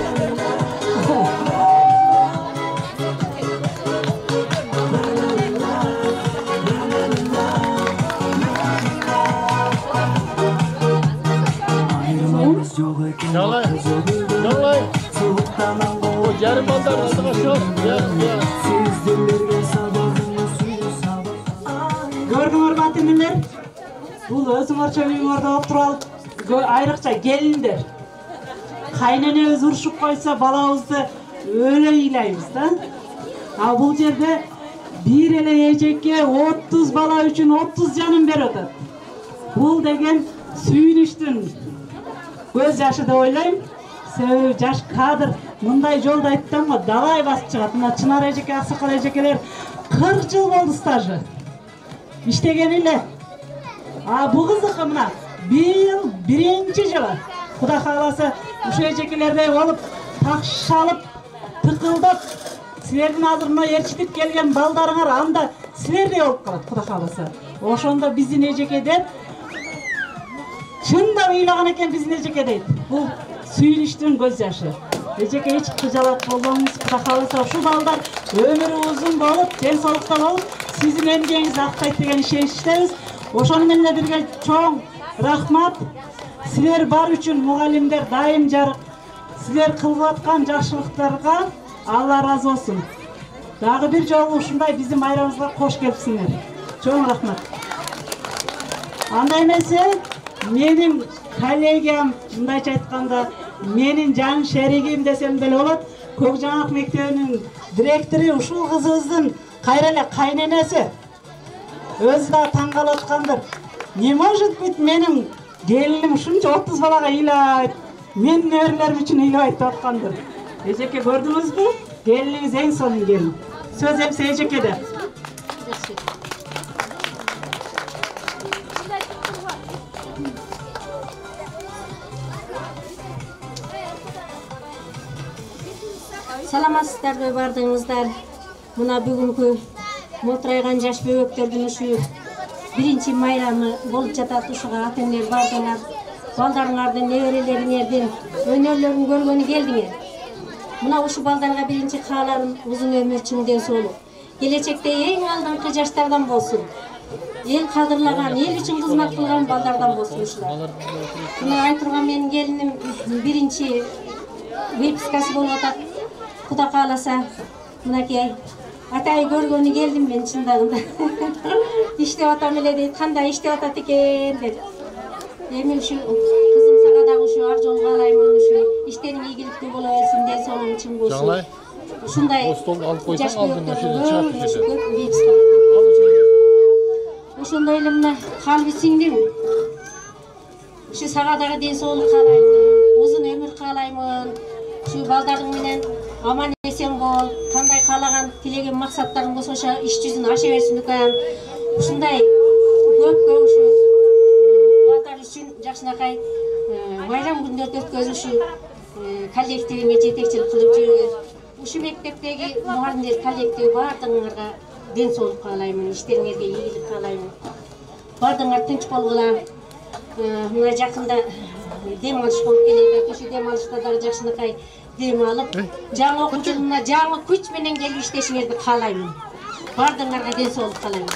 Dalay. O yarım baldarını kaçıyor.
Көрдүңөр ба ата-энелер? Бул өзүңөрчө үйүңөрдө отуруп алып, айрыкча келиндер. Кайненебиз урушуп койсо балабызды өлө ыйлайбыз да. А бул жерде бир эле эжеке 30 бала үчүн 30 жанын берип атат. Бул деген сүйүнүштүн көз жашы деп ойлойм. Себеби жаш кадр мындай жолду айттым го, далай басып чыгат. Мына Чынар эжеке, Аксакал эжекелер 40 жыл болду стажы. İştegen эле. Бул кызыкка мына быйыл биринчи жылы. Кудай кааласа ушу эжекелердей болуп, такшалып, тыкылдап, силердин азыр мына ээрчитип келген балдарыңар анда силердей болуп калат, Кудай кааласа. Ошондо биздин эжеке деп чындап ыйлаган экен биздин эжеке дейт. Бул сүйүнүштүн көз жашы. Эжеке эч кыжалат болбоңуз, Кудай кааласа ушул балдар өмүрү узун болуп, ден соолукта болуп, сиздин эмгегиңизди актайт деген ишеничтебиз. Ошону менен бирге чоң рахмат. Силер бар үчүн мугалимдер дайым жарык. Силер кылып аткан жакшылыктарга Алла ыраазы болсун. Дагы бир жолу ушундай биздин майрамыбызга кош келипсиңер. Чоң рахмат. Андай эмесе, менин коллегиям, мындайча айтканда, менин жан шеригим десем деле болот. Көкжаңак мектебинин директору ушул кызыбыздын кайра эле кайненеси. Өзү да таң калып аткандыр. Не может быть менин Gelinim şunca 30 balaga ыйлайт. Мен неберелерим үчүн ыйлап айтып аткандыр. Эжеке көрдүңүзбү? Гелиниңиz эң сонун келин. Сөз эмсе эжекеде.
Саламатсыздарбы бардыңыздар? Мына бүгүнкү мотурайган жаш бөбөктөрдүн ушу 1-майрамы болуп жатат. Ушуга ата-энелер бардыңар. Балдарыңардын, неберелериңердин өнөрлөрүн көргөнү келдиңер. Мына ушу балдарга биринчи кааларым узун өмүр, чың ден соолук. Келечекте эң алдыңкы жаштардан болсун. Эл кадырлаган, эл үчүн кызмат кылган балдардан болсун ушулар. Мына айтырган менин келиним биринчи выпускасы болуп атат. Куда кааласа, мынакей атай көргөнү келдим мен чындыгында. Иштеп атам эле дейт, кандай иштеп атат экен деп. Эми ушу кызым сага дагы ушу ар жол каалаймын, ушу иштериң ийгиликтүү боло берсин, ден соолугуң чың болсун. Ушундай жаш бөбөктөргө ошондой эле мына калби сиңдим. Ушу сага дагы ден соолук каалаймын, узун өмүр каалаймын. Ушу балдарың менен аман эсен бол, кандай каалаган тилеген максаттарың болсо ошо иш жүзүнө аша берсин экен. Ушундай көпкө ушу балдар үчүн жакшынакай майрам күндөрдү өткөзүшү коллективиңе жетекчилик кылып жүрүңөр. Ушу мектептеги мугалимдер коллективи бардыгыңарга ден соолук каалаймын, иштериңерге ийгилик каалаймын. Бардыгыңар тынч болгула. Мына жакында дем алыш болуп келет. Ушу дем алышта дагы жакшынакай дем алып, жаңы окуу жылына жаңы күч менен келип иштешиңерди каалаймын. Бардыгыңарга ден соолук каалаймын.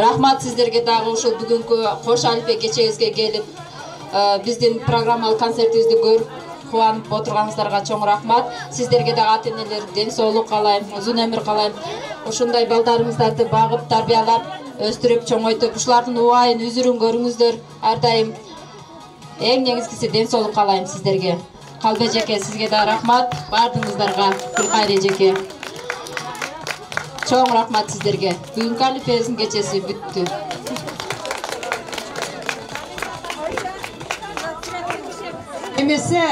Рахмат сиздерге дагы ушул бүгүнкү кош алфе кечебизге келип, биздин программалык концертибизди көрүп, кубанып отурганыңыздарга чоң рахмат. Сиздерге дагы ата-энелер ден соолук каалайм, узун өмүр каалайм. Ушундай балдарыңыздарды багып, тарбиялап, өстүрүп, чоңойтуп, ушулардын убайын, үзүрүн көрүңүздөр. Ар дайым эң негизгиси ден соолук каалайм сиздерге. Калбы эжеке, сизге да рахмат, бардыгыңыздарга. Гүлкайыр эжеке. Чоң рахмат сиздерге. Бүгүнкү алфебиздин кечеси бүттү.
Эмесе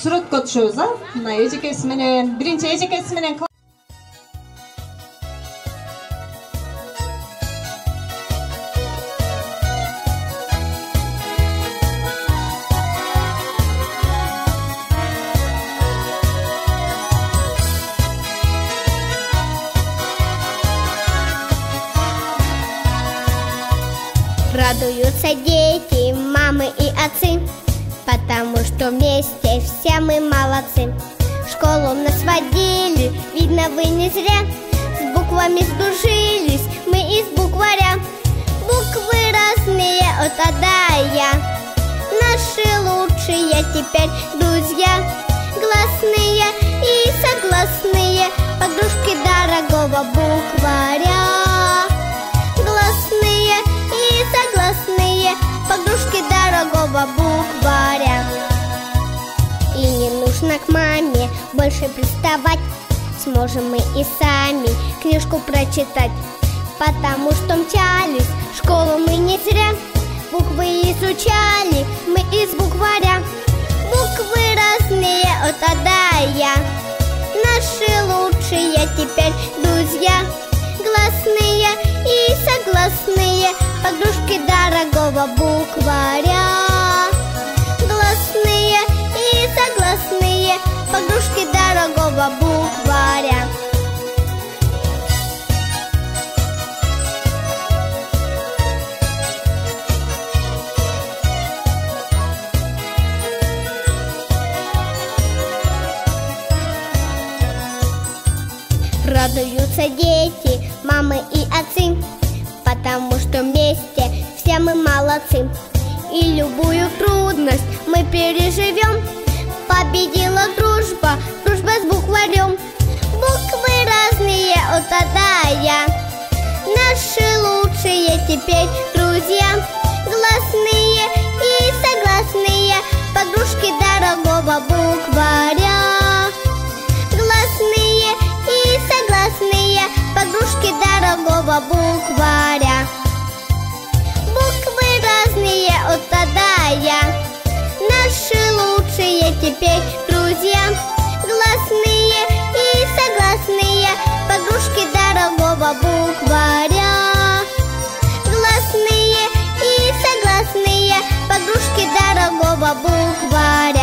сүрөткө түшөбүз, а? Мына эжекеси менен, биринчи эжекеси менен
Радуются дети, мамы и отцы, потому что вместе все мы молодцы. В школу нас водили, видно вы не зря, с буквами сдружились мы из букваря. Буквы разные от А до Я, наши лучшие теперь друзья. Гласные и согласные, подружки дорогого букваря. Гласные и согласные, подружки дорогого букваря. И не нужно к маме больше приставать, сможем мы и сами книжку прочитать. Потому что мчались в школу мы не зря, буквы изучали мы из букваря. Буквы разные от А до Я, наши лучшие теперь друзья. Гласные и согласные, подружки дорогого букваря. Гласные и согласные, подружки дорогого букваря. Радуются дети, мамы и отцы, потому что все мы молодцы. И любую трудность мы переживем. Победила дружба, дружба с букварем. Буквы разные от А до Я, наши лучшие теперь друзья. Гласные и согласные, подружки дорогого букваря. Гласные и согласные, подружки дорогого букваря. Буквы разные от А до Я, наши лучшие теперь друзья. Гласные и согласные, подружки дорогого букваря. Гласные и согласные, подружки дорогого букваря.